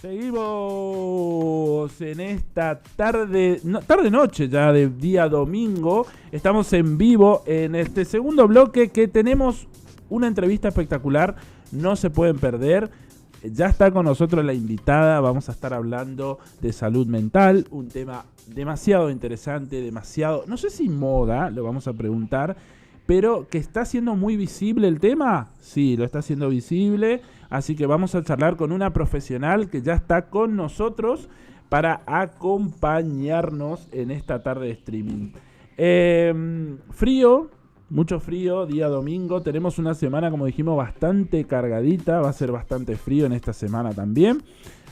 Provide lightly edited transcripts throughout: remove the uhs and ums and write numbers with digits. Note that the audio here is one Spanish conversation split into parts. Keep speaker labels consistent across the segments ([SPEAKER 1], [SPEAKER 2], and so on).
[SPEAKER 1] Seguimos en esta tarde-noche ya de día domingo. Estamos en vivo en este segundo bloque que tenemos una entrevista espectacular. No se pueden perder. Ya está con nosotros la invitada. Vamos a estar hablando de salud mental. Un tema demasiado interesante, demasiado, no sé si moda, lo vamos a preguntar, pero que está siendo muy visible el tema. Sí, lo está haciendo visible. Así que vamos a charlar con una profesional que ya está con nosotros para acompañarnos en esta tarde de streaming. Frío, mucho frío, día domingo. Tenemos una semana, como dijimos, bastante cargadita. Va a ser bastante frío en esta semana también.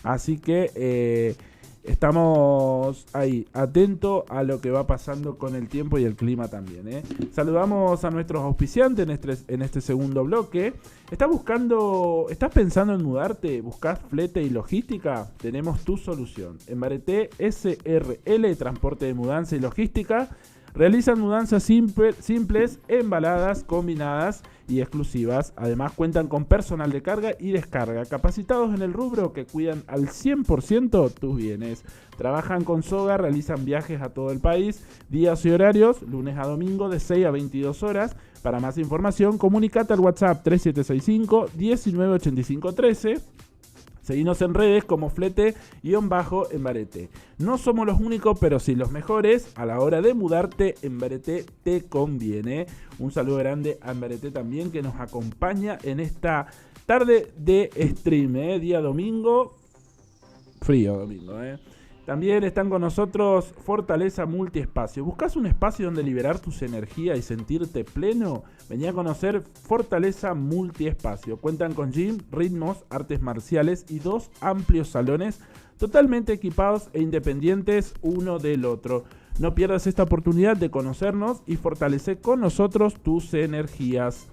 [SPEAKER 1] Así que estamos ahí, atentos a lo que va pasando con el tiempo y el clima también. Saludamos a nuestros auspiciantes en este segundo bloque. ¿Estás pensando en mudarte? ¿Buscas flete y logística? Tenemos tu solución. En Bareté SRL, transporte de mudanza y logística. Realizan mudanzas simples, embaladas, combinadas y exclusivas. Además cuentan con personal de carga y descarga, capacitados en el rubro que cuidan al 100% tus bienes. Trabajan con soga, realizan viajes a todo el país, días y horarios, lunes a domingo de 6 a 22 horas. Para más información, comunicate al WhatsApp 3765 198513. Seguinos en redes como flete_en Bareté. No somos los únicos, pero sí los mejores. A la hora de mudarte, en Bareté te conviene. Un saludo grande a Bareté también, que nos acompaña en esta tarde de stream. Día domingo, frío domingo. También están con nosotros Fortaleza Multiespacio. ¿Buscas un espacio donde liberar tus energías y sentirte pleno? Vení a conocer Fortaleza Multiespacio. Cuentan con gym, ritmos, artes marciales y 2 amplios salones totalmente equipados e independientes uno del otro. No pierdas esta oportunidad de conocernos y fortalecer con nosotros tus energías.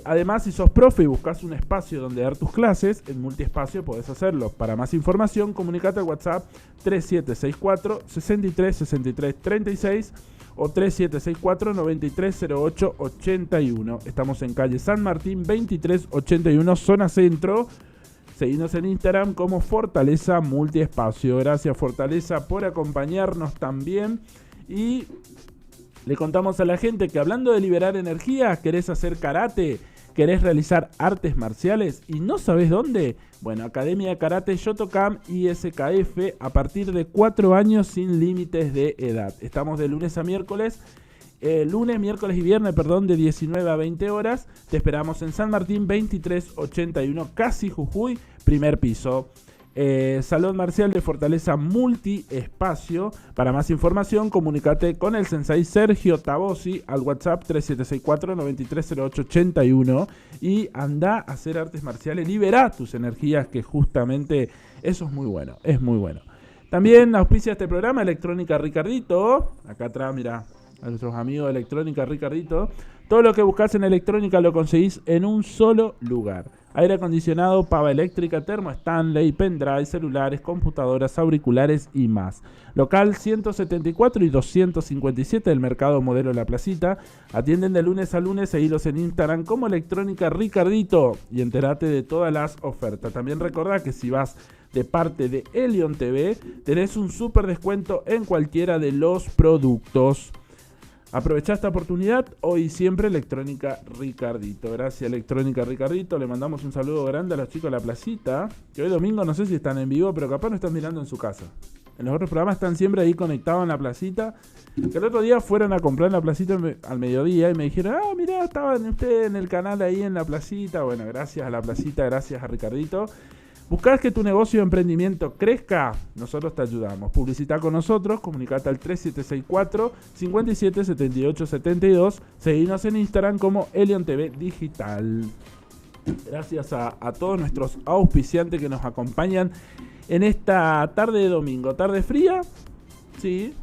[SPEAKER 1] Además, si sos profe y buscas un espacio donde dar tus clases, en Multiespacio podés hacerlo. Para más información, comunicate al WhatsApp 3764 63 63 36 o 3764 9308 81. Estamos en calle San Martín 2381, zona centro. Seguinos en Instagram como Fortaleza Multiespacio. Gracias, Fortaleza, por acompañarnos también. Y le contamos a la gente que, hablando de liberar energía, ¿querés hacer karate? ¿Querés realizar artes marciales y no sabés dónde? Bueno, Academia de Karate Shotokan ISKF, a partir de 4 años sin límites de edad. Estamos de lunes a miércoles. Lunes, miércoles y viernes, de 19 a 20 horas. Te esperamos en San Martín 2381, casi Jujuy, primer piso. Salón Marcial de Fortaleza Multiespacio. Para más información, comunicate con el sensei Sergio Tabosi al WhatsApp 3764 930881 y anda a hacer artes marciales. Libera tus energías, que justamente eso es muy bueno, es muy bueno. También auspicia este programa Electrónica Ricardito. Acá atrás, mira, a nuestros amigos de Electrónica Ricardito. Todo lo que buscas en electrónica lo conseguís en un solo lugar. Aire acondicionado, pava eléctrica, termo Stanley, pendrive, celulares, computadoras, auriculares y más. Local 174 y 257 del Mercado Modelo La Placita. Atienden de lunes a lunes. Seguilos en Instagram como Electrónica Ricardito y enterate de todas las ofertas. También recordá que si vas de parte de Elion TV, tenés un súper descuento en cualquiera de los productos. Aprovechá esta oportunidad, hoy y siempre Electrónica Ricardito. Gracias, Electrónica Ricardito. Le mandamos un saludo grande a los chicos de La Placita, que hoy domingo no sé si están en vivo, pero capaz no están mirando en su casa. En los otros programas están siempre ahí conectados en La Placita. Que el otro día fueron a comprar en La Placita al mediodía y me dijeron, mirá, estaban ustedes en el canal ahí en La Placita. Bueno, gracias a La Placita, gracias a Ricardito. ¿Buscás que tu negocio de emprendimiento crezca? Nosotros te ayudamos. Publicita con nosotros, comunicate al 3764 57 78 72. Seguinos en Instagram como Elion TV Digital. Gracias a todos nuestros auspiciantes que nos acompañan en esta tarde de domingo. ¿Tarde fría? Sí,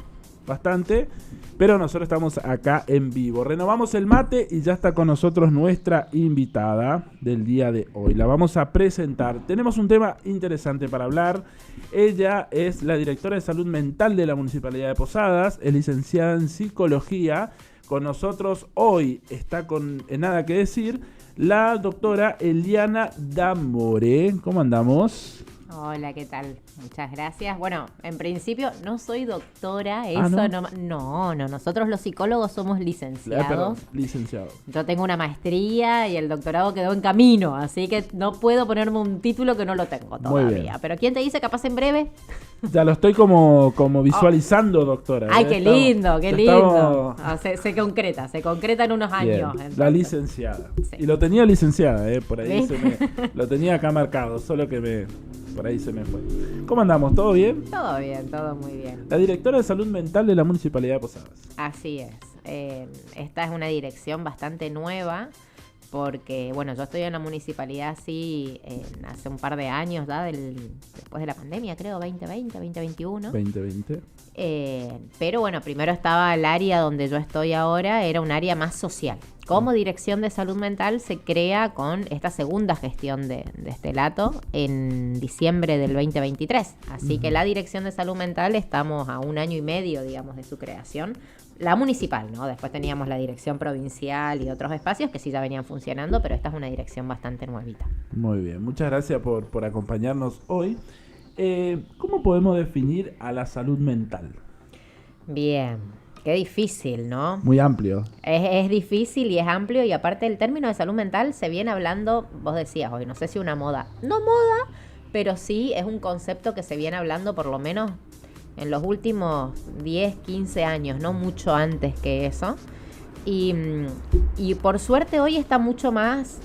[SPEAKER 1] bastante. Pero nosotros estamos acá en vivo. Renovamos el mate y ya está con nosotros nuestra invitada del día de hoy. La vamos a presentar. Tenemos un tema interesante para hablar. Ella es la directora de salud mental de la Municipalidad de Posadas, es licenciada en psicología. Con nosotros hoy está con nada que decir la doctora Eliana D'Amore. ¿Cómo andamos?
[SPEAKER 2] Hola, ¿qué tal? Muchas gracias. Bueno, en principio no soy doctora, eso no, nosotros los psicólogos somos licenciados.
[SPEAKER 1] Perdón, licenciado.
[SPEAKER 2] Yo tengo una maestría y el doctorado quedó en camino, así que no puedo ponerme un título que no lo tengo todavía. Pero ¿quién te dice capaz en breve?
[SPEAKER 1] Ya lo estoy como visualizando, doctora.
[SPEAKER 2] Ay, qué lindo, qué lindo. Se concreta en unos años.
[SPEAKER 1] La licenciada. Sí. Y lo tenía licenciada, por ahí lo tenía acá marcado, solo que por ahí se me fue. ¿Cómo andamos? ¿Todo bien?
[SPEAKER 2] Todo bien, todo muy bien.
[SPEAKER 1] La directora de Salud Mental de la Municipalidad de Posadas.
[SPEAKER 2] Así es. Esta es una dirección bastante nueva porque, bueno, yo estoy en la municipalidad hace un par de años ya, después de la pandemia, creo, 2020, 2021.
[SPEAKER 1] 2020.
[SPEAKER 2] Pero bueno, primero estaba el área donde yo estoy ahora, era un área más social. Como Dirección de Salud Mental se crea con esta segunda gestión de Estelato en diciembre del 2023. Así que la Dirección de Salud Mental estamos a 1 año y medio, digamos, de su creación. La municipal, ¿no? Después teníamos la dirección provincial y otros espacios que sí ya venían funcionando, pero esta es una dirección bastante nuevita.
[SPEAKER 1] Muy bien, muchas gracias por acompañarnos hoy. ¿Cómo podemos definir a la salud mental?
[SPEAKER 2] Bien, qué difícil, ¿no?
[SPEAKER 1] Muy amplio.
[SPEAKER 2] Es difícil y es amplio, y aparte el término de salud mental se viene hablando, vos decías hoy, no sé si una moda, no moda, pero sí es un concepto que se viene hablando por lo menos en los últimos 10, 15 años, no mucho antes que eso. Y por suerte hoy está mucho más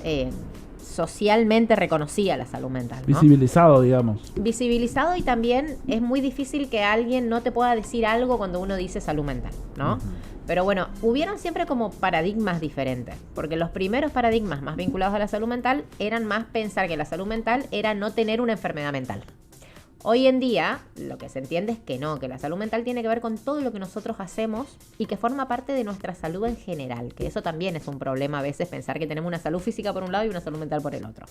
[SPEAKER 2] socialmente reconocida la salud mental, ¿no?
[SPEAKER 1] Visibilizado, digamos.
[SPEAKER 2] Visibilizado, y también es muy difícil que alguien no te pueda decir algo cuando uno dice salud mental, ¿no? Uh-huh. Pero bueno, hubieron siempre como paradigmas diferentes, porque los primeros paradigmas más vinculados a la salud mental eran más pensar que la salud mental era no tener una enfermedad mental. Hoy en día, lo que se entiende es que no, que la salud mental tiene que ver con todo lo que nosotros hacemos y que forma parte de nuestra salud en general, que eso también es un problema a veces, pensar que tenemos una salud física por un lado y una salud mental por el otro.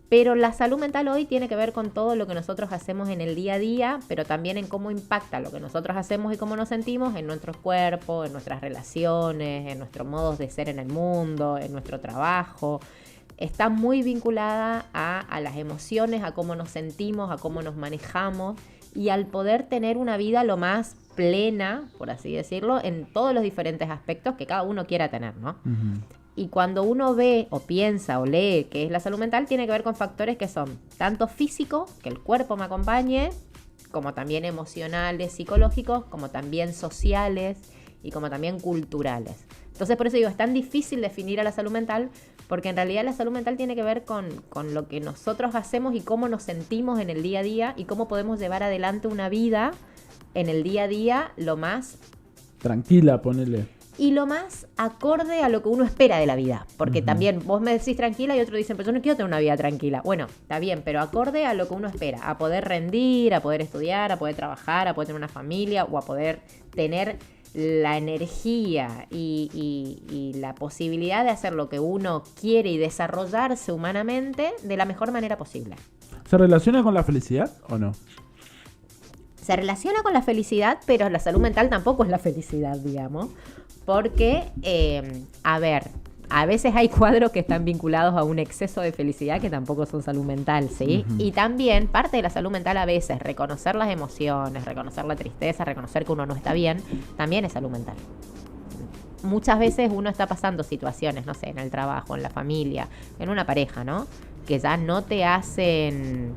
[SPEAKER 2] Pero la salud mental hoy tiene que ver con todo lo que nosotros hacemos en el día a día, pero también en cómo impacta lo que nosotros hacemos y cómo nos sentimos en nuestro cuerpo, en nuestras relaciones, en nuestros modos de ser en el mundo, en nuestro trabajo. Está muy vinculada a las emociones, a cómo nos sentimos, a cómo nos manejamos y al poder tener una vida lo más plena, por así decirlo, en todos los diferentes aspectos que cada uno quiera tener, ¿no? Uh-huh. Y cuando uno ve o piensa o lee qué es la salud mental, tiene que ver con factores que son tanto físicos, que el cuerpo me acompañe, como también emocionales, psicológicos, como también sociales y como también culturales. Entonces, por eso digo, es tan difícil definir a la salud mental, porque en realidad la salud mental tiene que ver con lo que nosotros hacemos y cómo nos sentimos en el día a día y cómo podemos llevar adelante una vida en el día a día lo más
[SPEAKER 1] tranquila, ponele.
[SPEAKER 2] Y lo más acorde a lo que uno espera de la vida. Porque también vos me decís tranquila y otros dicen, pero yo no quiero tener una vida tranquila. Bueno, está bien, pero acorde a lo que uno espera. A poder rendir, a poder estudiar, a poder trabajar, a poder tener una familia o a poder tener la energía y la posibilidad de hacer lo que uno quiere y desarrollarse humanamente de la mejor manera posible.
[SPEAKER 1] ¿Se relaciona con la felicidad o no?
[SPEAKER 2] Se relaciona con la felicidad, pero la salud mental tampoco es la felicidad, digamos. Porque, a veces hay cuadros que están vinculados a un exceso de felicidad que tampoco son salud mental, ¿sí? Uh-huh. Y también parte de la salud mental a veces, reconocer las emociones, reconocer la tristeza, reconocer que uno no está bien, también es salud mental. Muchas veces uno está pasando situaciones, no sé, en el trabajo, en la familia, en una pareja, ¿no? Que ya no te hacen...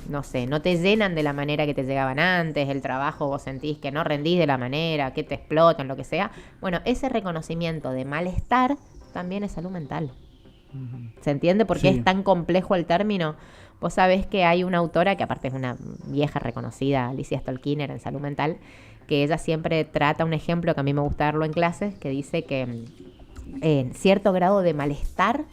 [SPEAKER 2] no sé, no te llenan de la manera que te llegaban antes, el trabajo vos sentís que no rendís de la manera, que te explotan, lo que sea. Bueno, ese reconocimiento de malestar también es salud mental. ¿Se entiende por qué es tan complejo el término? Vos sabés que hay una autora que aparte es una vieja reconocida, Alicia Stolkiner, en salud mental, que ella siempre trata un ejemplo que a mí me gusta darlo en clases, que dice que en cierto grado de malestar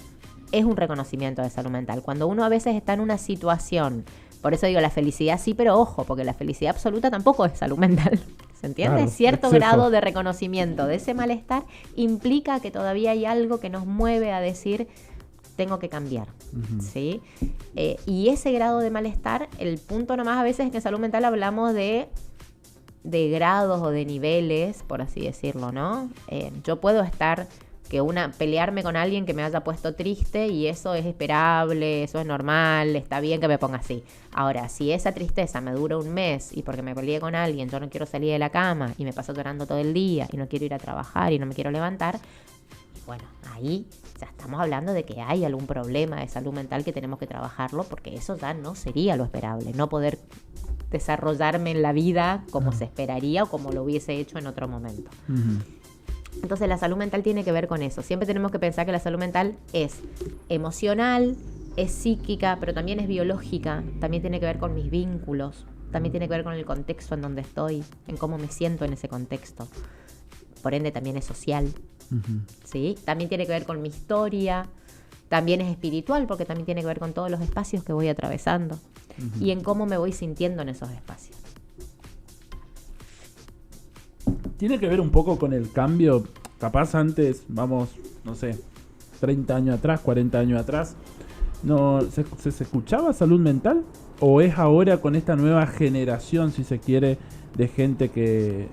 [SPEAKER 2] es un reconocimiento de salud mental. Cuando uno a veces está en una situación, por eso digo la felicidad sí, pero ojo, porque la felicidad absoluta tampoco es salud mental. ¿Se entiende?
[SPEAKER 1] Claro,
[SPEAKER 2] cierto grado de reconocimiento de ese malestar implica que todavía hay algo que nos mueve a decir, tengo que cambiar. Uh-huh. ¿Sí? Y ese grado de malestar, el punto nomás a veces es que en salud mental hablamos de grados o de niveles, por así decirlo, ¿no? Yo puedo estar pelearme con alguien que me haya puesto triste, y eso es esperable, eso es normal, está bien que me ponga así. Ahora, si esa tristeza me dura un mes y porque me peleé con alguien yo no quiero salir de la cama y me paso llorando todo el día y no quiero ir a trabajar y no me quiero levantar, bueno, ahí ya estamos hablando de que hay algún problema de salud mental que tenemos que trabajarlo, porque eso ya no sería lo esperable, no poder desarrollarme en la vida como se esperaría o como lo hubiese hecho en otro momento. Entonces la salud mental tiene que ver con eso. Siempre tenemos que pensar que la salud mental es emocional, es psíquica, pero también es biológica, también tiene que ver con mis vínculos, también tiene que ver con el contexto en donde estoy, en cómo me siento en ese contexto. Por ende también es social, ¿sí? También tiene que ver con mi historia, también es espiritual, porque también tiene que ver con todos los espacios que voy atravesando y en cómo me voy sintiendo en esos espacios.
[SPEAKER 1] Tiene que ver un poco con el cambio, capaz antes, vamos, no sé, 30 años atrás, 40 años atrás, no ¿se escuchaba salud mental? ¿O es ahora con esta nueva generación, si se quiere, de gente que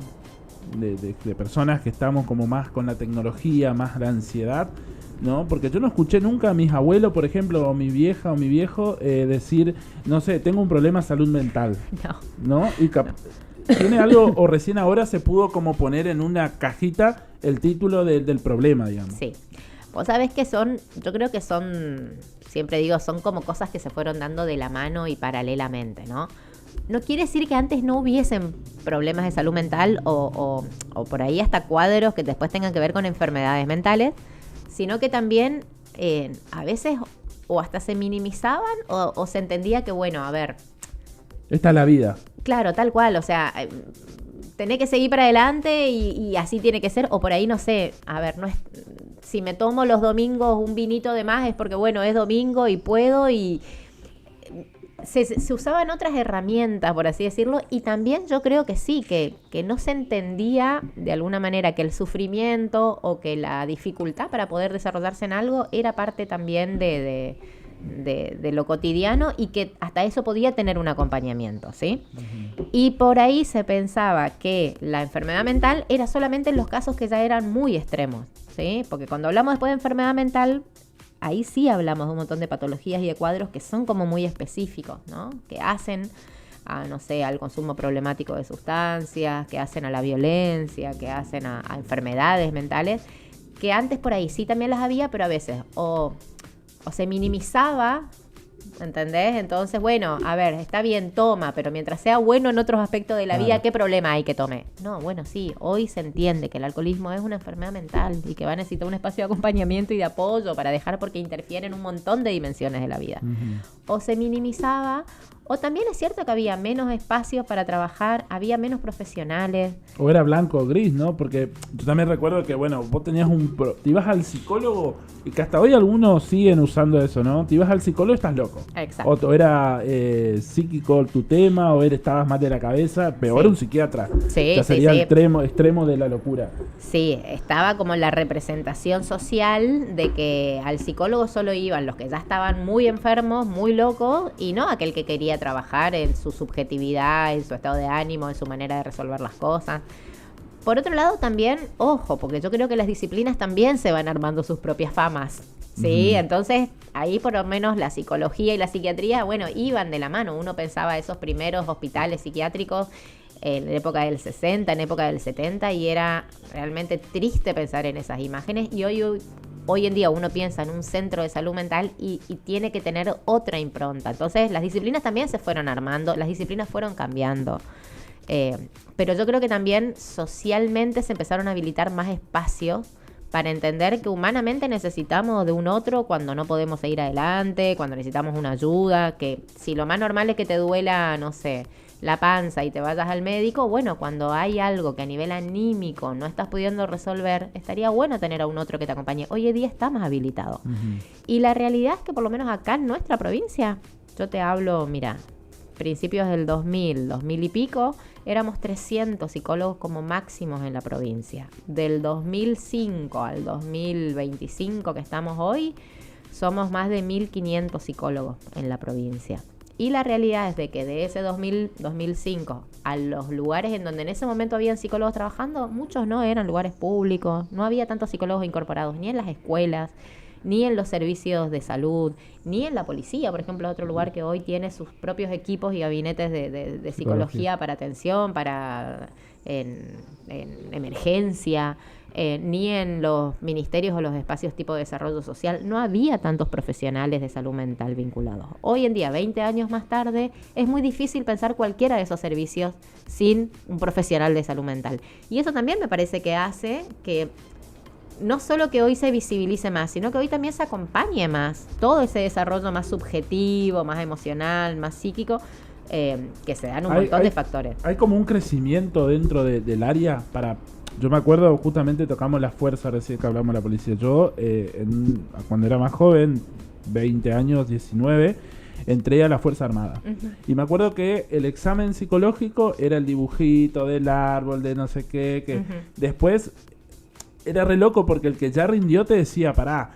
[SPEAKER 1] de personas que estamos como más con la tecnología, más la ansiedad, ¿no? Porque yo no escuché nunca a mis abuelos, por ejemplo, o mi vieja o mi viejo decir, no sé, tengo un problema de salud mental. ¿No? Y tiene algo, o recién ahora se pudo como poner en una cajita el título del problema, digamos.
[SPEAKER 2] Sí. Vos sabés que yo creo que siempre digo, son como cosas que se fueron dando de la mano y paralelamente, ¿no? No quiere decir que antes no hubiesen problemas de salud mental o por ahí hasta cuadros que después tengan que ver con enfermedades mentales, sino que también a veces o hasta se minimizaban o se entendía que, bueno, a ver,
[SPEAKER 1] esta es la vida.
[SPEAKER 2] Claro, tal cual, o sea, tenés que seguir para adelante y así tiene que ser, o por ahí no sé, a ver, no es, si me tomo los domingos un vinito de más es porque, bueno, es domingo y puedo, y se usaban otras herramientas, por así decirlo, y también yo creo que sí, que no se entendía de alguna manera que el sufrimiento o que la dificultad para poder desarrollarse en algo era parte también de lo cotidiano, y que hasta eso podía tener un acompañamiento, ¿sí? Y por ahí se pensaba que la enfermedad mental era solamente en los casos que ya eran muy extremos, ¿sí? Porque cuando hablamos después de enfermedad mental, ahí sí hablamos de un montón de patologías y de cuadros que son como muy específicos, ¿no? Que hacen no sé, al consumo problemático de sustancias, que hacen a la violencia, que hacen a enfermedades mentales, que antes por ahí sí también las había, pero a veces o se minimizaba, ¿entendés? Entonces, bueno, a ver, está bien, toma, pero mientras sea bueno en otros aspectos de la vida, ¿qué problema hay que tome? No, bueno, sí, hoy se entiende que el alcoholismo es una enfermedad mental y que va a necesitar un espacio de acompañamiento y de apoyo para dejar, porque interfiere en un montón de dimensiones de la vida. O se minimizaba, o también es cierto que había menos espacios para trabajar, había menos profesionales. O
[SPEAKER 1] era blanco o gris, ¿no? Porque yo también recuerdo que, bueno, vos tenías te ibas al psicólogo, y que hasta hoy algunos siguen usando eso, ¿no? Te ibas al psicólogo y estás loco.
[SPEAKER 2] Exacto.
[SPEAKER 1] O era psíquico tu tema, o estabas mal de la cabeza, peor un psiquiatra.
[SPEAKER 2] Sí,
[SPEAKER 1] sería el extremo de la locura.
[SPEAKER 2] Sí, estaba como la representación social de que al psicólogo solo iban los que ya estaban muy enfermos, muy locos, y no aquel que quería trabajar en su subjetividad, en su estado de ánimo, en su manera de resolver las cosas. Por otro lado también, ojo, porque yo creo que las disciplinas también se van armando sus propias famas, ¿sí? Entonces, ahí por lo menos la psicología y la psiquiatría, bueno, iban de la mano. Uno pensaba esos primeros hospitales psiquiátricos en época del 60, en época del 70, y era realmente triste pensar en esas imágenes. Y hoy en día uno piensa en un centro de salud mental y tiene que tener otra impronta. Entonces las disciplinas también se fueron armando, las disciplinas fueron cambiando. Pero yo creo que también socialmente se empezaron a habilitar más espacios para entender que humanamente necesitamos de un otro cuando no podemos seguir adelante, cuando necesitamos una ayuda, que si lo más normal es que te duela, no sé, la panza y te vayas al médico, bueno, cuando hay algo que a nivel anímico no estás pudiendo resolver, estaría bueno tener a un otro que te acompañe. Hoy en día está más habilitado. Y la realidad es que por lo menos acá en nuestra provincia, yo te hablo, mira, principios del 2000 y pico, éramos 300 psicólogos como máximos en la provincia. Del 2005 al 2025 que estamos hoy, somos más de 1.500 psicólogos en la provincia. Y la realidad es de que de ese 2000, 2005 a los lugares en donde en ese momento habían psicólogos trabajando, muchos no eran lugares públicos, no había tantos psicólogos incorporados ni en las escuelas, ni en los servicios de salud, ni en la policía, por ejemplo, otro lugar que hoy tiene sus propios equipos y gabinetes de psicología para atención, para en emergencia, ni en los ministerios o los espacios tipo de desarrollo social, no había tantos profesionales de salud mental vinculados. Hoy en día, 20 años más tarde, es muy difícil pensar cualquiera de esos servicios sin un profesional de salud mental. Y eso también me parece que hace que no solo que hoy se visibilice más, sino que hoy también se acompañe más todo ese desarrollo más subjetivo, más emocional, más psíquico, que se dan un montón de factores.
[SPEAKER 1] Hay como un crecimiento dentro del área para... Yo me acuerdo, justamente tocamos la fuerza recién que hablamos de la policía. Yo, cuando era más joven, 20 años, 19, entré a la Fuerza Armada. Uh-huh. Y me acuerdo que el examen psicológico era el dibujito del árbol, de no sé qué, que uh-huh. Después era re loco porque el que ya rindió te decía, pará,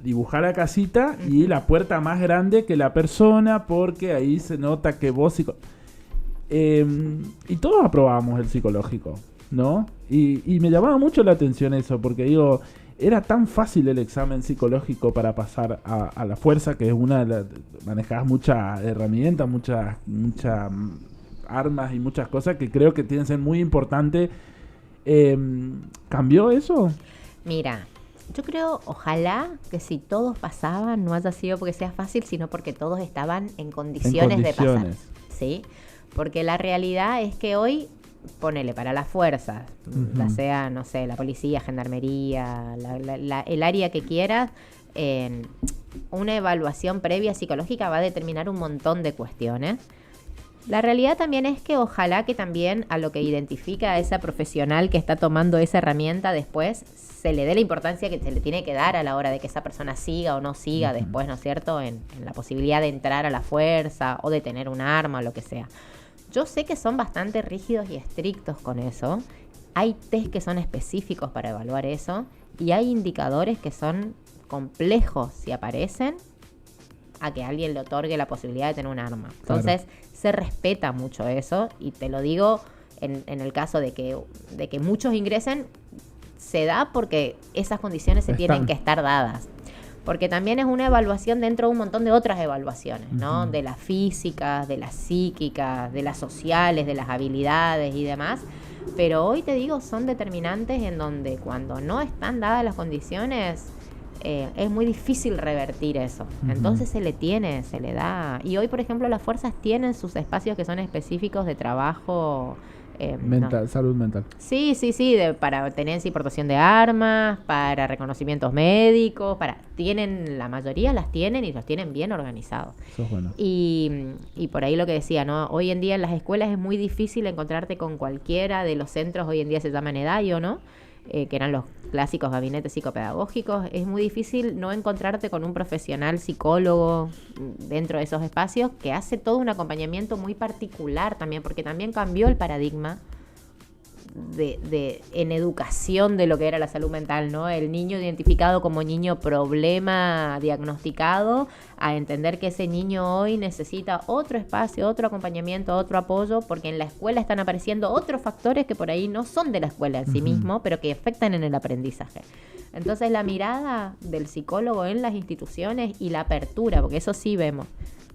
[SPEAKER 1] dibujar la casita uh-huh. Y la puerta más grande que la persona, porque ahí se nota que vos... y todos aprobábamos el psicológico, ¿no? Y me llamaba mucho la atención eso, porque digo, era tan fácil el examen psicológico para pasar a la fuerza, que es una de las... Manejabas muchas herramientas, muchas armas y muchas cosas que creo que tienen que ser muy importantes. ¿Cambió eso?
[SPEAKER 2] Mira, yo creo, ojalá que si todos pasaban, no haya sido porque sea fácil, sino porque todos estaban en condiciones de pasar. ¿Sí? Porque la realidad es que hoy, ponele para las fuerzas, uh-huh. Ya sea, no sé, la policía, gendarmería, el área que quieras, una evaluación previa psicológica va a determinar un montón de cuestiones. La realidad también es que ojalá que también a lo que identifica a esa profesional que está tomando esa herramienta después se le dé la importancia que se le tiene que dar a la hora de que esa persona siga o no siga uh-huh. Después, ¿no es cierto?, en la posibilidad de entrar a la fuerza o de tener un arma o lo que sea. Yo sé que son bastante rígidos y estrictos con eso. Hay test que son específicos para evaluar eso y hay indicadores que son complejos si aparecen a que alguien le otorgue la posibilidad de tener un arma. Entonces, claro. Se respeta mucho eso y te lo digo en el caso de que muchos ingresen, se da porque esas condiciones se tienen que estar dadas. Porque también es una evaluación dentro de un montón de otras evaluaciones, ¿no? Uh-huh. De las físicas, de las psíquicas, de las sociales, de las habilidades y demás. Pero hoy te digo, son determinantes en donde cuando no están dadas las condiciones, es muy difícil revertir eso. Uh-huh. Entonces se le da. Y hoy, por ejemplo, las fuerzas tienen sus espacios que son específicos de trabajo...
[SPEAKER 1] mental, no. Salud mental.
[SPEAKER 2] Sí, para tenencia y portación de armas, para reconocimientos médicos, la mayoría las tienen y los tienen bien organizados.
[SPEAKER 1] Eso es bueno.
[SPEAKER 2] Y por ahí lo que decía, ¿no? Hoy en día en las escuelas es muy difícil encontrarte con cualquiera de los centros, hoy en día se llaman EDAIO, ¿no? Que eran los clásicos gabinetes psicopedagógicos. Es muy difícil no encontrarte con un profesional psicólogo dentro de esos espacios que hace todo un acompañamiento muy particular también, porque también cambió el paradigma en educación de lo que era la salud mental, ¿no? El niño identificado como niño problema diagnosticado, a entender que ese niño hoy necesita otro espacio, otro acompañamiento, otro apoyo, porque en la escuela están apareciendo otros factores que por ahí no son de la escuela en sí mismo, pero que afectan en el aprendizaje. Entonces la mirada del psicólogo en las instituciones y la apertura, porque eso sí vemos,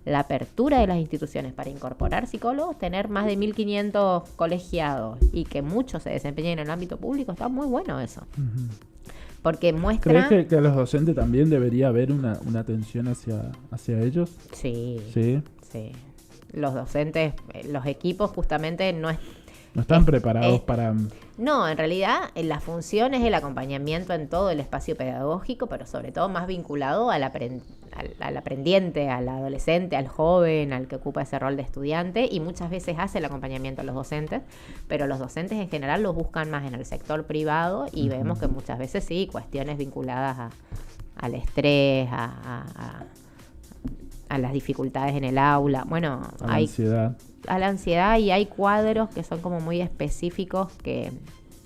[SPEAKER 2] la apertura de las instituciones para incorporar psicólogos, tener más de 1.500 colegiados y que muchos se desempeñen en el ámbito público, está muy bueno eso. Uh-huh. Porque muestra...
[SPEAKER 1] ¿Crees que a los docentes también debería haber una atención hacia ellos?
[SPEAKER 2] Sí. Los docentes, los equipos justamente no
[SPEAKER 1] están preparados para...
[SPEAKER 2] No, en realidad la función es el acompañamiento en todo el espacio pedagógico, pero sobre todo más vinculado al aprendiente, al adolescente, al joven, al que ocupa ese rol de estudiante, y muchas veces hace el acompañamiento a los docentes, pero los docentes en general los buscan más en el sector privado y uh-huh. Vemos que muchas veces sí, cuestiones vinculadas al estrés, a las dificultades en el aula, bueno,
[SPEAKER 1] ansiedad.
[SPEAKER 2] A la ansiedad, y hay cuadros que son como muy específicos que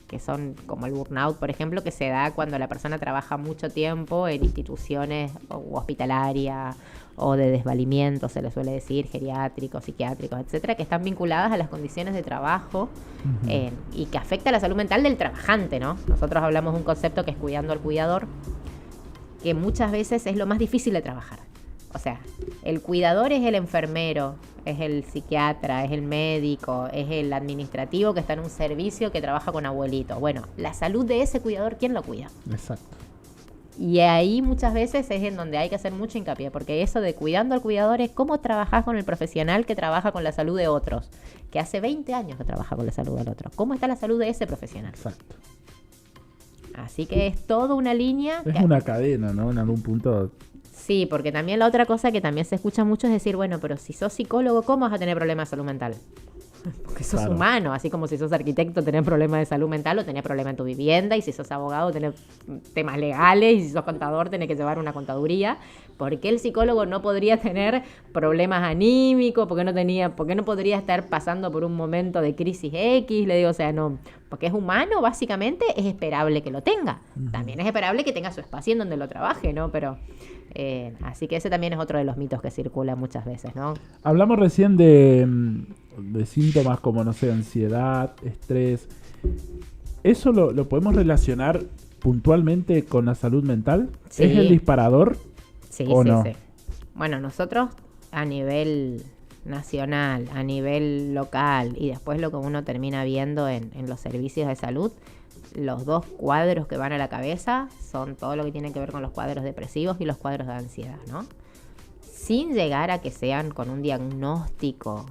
[SPEAKER 2] que son como el burnout, por ejemplo, que se da cuando la persona trabaja mucho tiempo en instituciones hospitalarias o de desvalimiento, se le suele decir, geriátricos, psiquiátricos, etcétera, que están vinculadas a las condiciones de trabajo y que afecta a la salud mental del trabajante, ¿no? Nosotros hablamos de un concepto que es cuidando al cuidador, que muchas veces es lo más difícil de trabajar. O sea, el cuidador es el enfermero, es el psiquiatra, es el médico, es el administrativo que está en un servicio que trabaja con abuelitos. Bueno, la salud de ese cuidador, ¿quién lo cuida?
[SPEAKER 1] Exacto.
[SPEAKER 2] Y ahí muchas veces es en donde hay que hacer mucho hincapié, porque eso de cuidando al cuidador es cómo trabajás con el profesional que trabaja con la salud de otros, que hace 20 años que trabaja con la salud del otro. ¿Cómo está la salud de ese profesional?
[SPEAKER 1] Exacto.
[SPEAKER 2] Así que es toda una línea.
[SPEAKER 1] Es una cadena, ¿no? En algún punto.
[SPEAKER 2] Sí, porque también la otra cosa que también se escucha mucho es decir, bueno, pero si sos psicólogo, ¿cómo vas a tener problemas de salud mental? Porque sos humano, así como si sos arquitecto tenés problemas de salud mental o tenés problemas en tu vivienda, y si sos abogado tenés temas legales, y si sos contador tenés que llevar una contaduría. ¿Por qué el psicólogo no podría tener problemas anímicos? ¿Por qué no podría estar pasando por un momento de crisis X? Le digo, o sea, no, porque es humano, básicamente es esperable que lo tenga. También es esperable que tenga su espacio en donde lo trabaje, ¿no? Pero así que ese también es otro de los mitos que circula muchas veces, ¿no?
[SPEAKER 1] Hablamos recién de síntomas como, no sé, ansiedad, estrés. ¿Eso lo podemos relacionar puntualmente con la salud mental?
[SPEAKER 2] Sí.
[SPEAKER 1] ¿Es el disparador?
[SPEAKER 2] Sí,
[SPEAKER 1] ¿O
[SPEAKER 2] sí,
[SPEAKER 1] no?
[SPEAKER 2] sí. Bueno, nosotros a nivel nacional, a nivel local y después lo que uno termina viendo en los servicios de salud, los dos cuadros que van a la cabeza son todo lo que tiene que ver con los cuadros depresivos y los cuadros de ansiedad, ¿no? Sin llegar a que sean con un diagnóstico,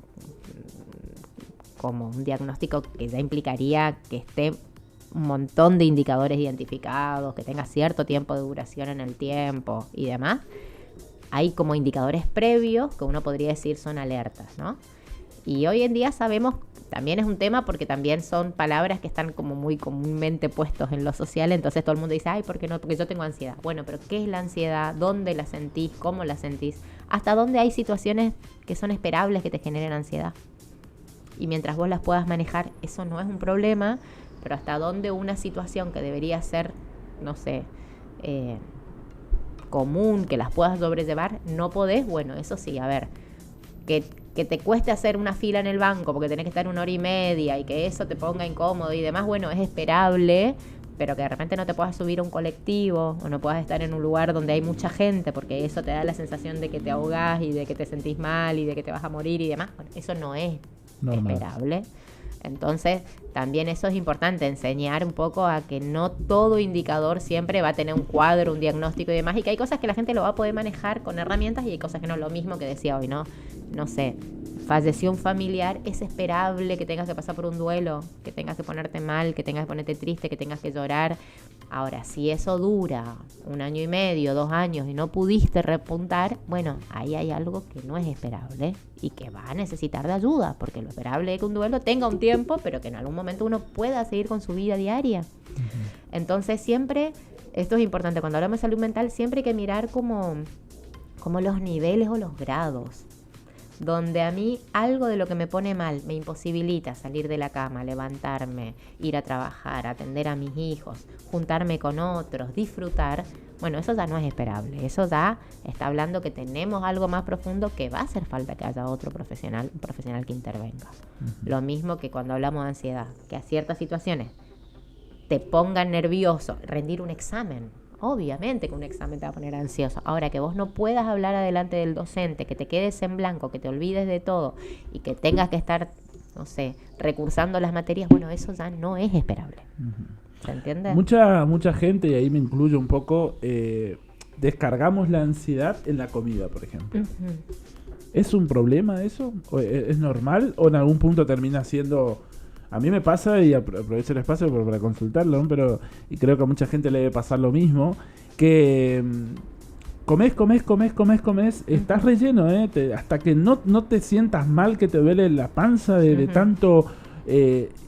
[SPEAKER 2] como un diagnóstico que ya implicaría que esté un montón de indicadores identificados, que tenga cierto tiempo de duración en el tiempo y demás. Hay como indicadores previos que uno podría decir son alertas, ¿no? Y hoy en día sabemos, también es un tema porque también son palabras que están como muy comúnmente puestos en lo social, entonces todo el mundo dice, ay, ¿por qué no? Porque yo tengo ansiedad. Bueno, pero ¿qué es la ansiedad? ¿Dónde la sentís? ¿Cómo la sentís? ¿Hasta dónde hay situaciones que son esperables que te generen ansiedad? Y mientras vos las puedas manejar, eso no es un problema, pero hasta dónde una situación que debería ser, no sé, común, que las puedas sobrellevar, no podés. Bueno, eso sí, a ver, que te cueste hacer una fila en el banco porque tenés que estar 1 hora y media y que eso te ponga incómodo y demás, bueno, es esperable, pero que de repente no te puedas subir a un colectivo o no puedas estar en un lugar donde hay mucha gente porque eso te da la sensación de que te ahogás y de que te sentís mal y de que te vas a morir y demás. Bueno, eso no es esperable. Entonces, también eso es importante, enseñar un poco a que no todo indicador siempre va a tener un cuadro, un diagnóstico y demás, y que hay cosas que la gente lo va a poder manejar con herramientas y hay cosas que no. Lo mismo que decía hoy, ¿no? No sé, falleció un familiar, es esperable que tengas que pasar por un duelo, que tengas que ponerte mal, que tengas que ponerte triste, que tengas que llorar. Ahora, si eso dura 1 año y medio, 2 años y no pudiste repuntar, bueno, ahí hay algo que no es esperable y que va a necesitar de ayuda, porque lo esperable es que un duelo tenga un tiempo, pero que en algún momento uno pueda seguir con su vida diaria. Entonces siempre, esto es importante, cuando hablamos de salud mental, siempre hay que mirar como los niveles o los grados. Donde a mí algo de lo que me pone mal me imposibilita salir de la cama, levantarme, ir a trabajar, atender a mis hijos, juntarme con otros, disfrutar, bueno, eso ya no es esperable. Eso ya está hablando que tenemos algo más profundo, que va a hacer falta que haya otro profesional, un profesional que intervenga. Lo mismo que cuando hablamos de ansiedad, que a ciertas situaciones te pongan nervioso, rendir un examen. Obviamente que un examen te va a poner ansioso. Ahora, que vos no puedas hablar adelante del docente, que te quedes en blanco, que te olvides de todo y que tengas que estar, no sé, recursando las materias, bueno, eso ya no es esperable. ¿Se entiende?
[SPEAKER 1] Mucha gente, y ahí me incluyo un poco, descargamos la ansiedad en la comida, por ejemplo. ¿Es un problema eso? ¿O es normal? ¿O en algún punto termina siendo... A mí me pasa, y aprovecho el espacio para consultarlo, ¿no? Pero, y creo que a mucha gente le debe pasar lo mismo, que comes, estás relleno, hasta que no te sientas mal, que te duele la panza de tanto,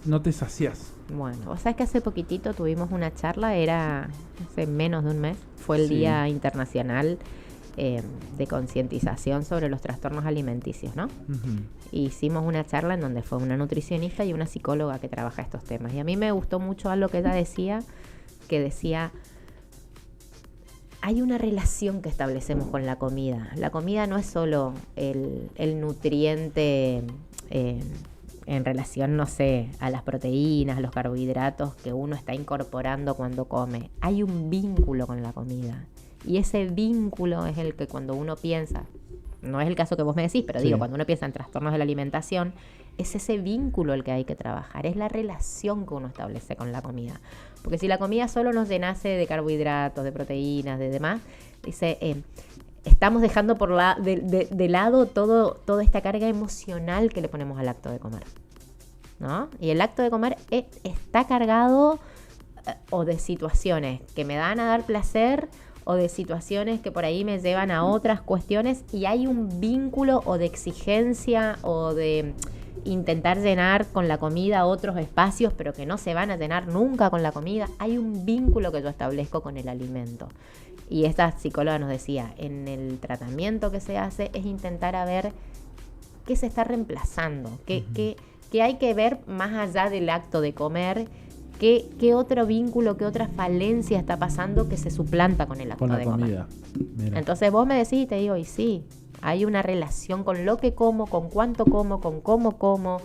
[SPEAKER 1] no te saciás.
[SPEAKER 2] Bueno, vos sabés que hace poquitito tuvimos una charla, era hace menos de un mes, fue el Día Internacional de concientización sobre los trastornos alimenticios, ¿no?
[SPEAKER 1] Ujú.
[SPEAKER 2] Hicimos una charla en donde fue una nutricionista y una psicóloga que trabaja estos temas. Y a mí me gustó mucho algo que ella decía, hay una relación que establecemos con la comida. La comida no es solo el nutriente en relación, no sé, a las proteínas, los carbohidratos que uno está incorporando cuando come. Hay un vínculo con la comida. Y ese vínculo es el que cuando uno piensa, no es el caso que vos me decís, pero
[SPEAKER 1] Sí.
[SPEAKER 2] digo, cuando uno piensa en trastornos de la alimentación, es ese vínculo el que hay que trabajar, es la relación que uno establece con la comida. Porque si la comida solo nos llenase de carbohidratos, de proteínas, de demás, dice, estamos dejando de lado toda esta carga emocional que le ponemos al acto de comer, ¿no? Y el acto de comer está cargado o de situaciones que me dan a dar placer o de situaciones que por ahí me llevan a otras cuestiones, y hay un vínculo o de exigencia o de intentar llenar con la comida otros espacios, pero que no se van a llenar nunca con la comida. Hay un vínculo que yo establezco con el alimento. Y esta psicóloga nos decía, en el tratamiento que se hace es intentar a ver qué se está reemplazando, qué hay que ver más allá del acto de comer. ¿Qué otro vínculo, qué otra falencia está pasando que se suplanta con el acto de comer? Mira. Entonces vos me decís y te digo, y sí, hay una relación con lo que como, con cuánto como, con cómo como,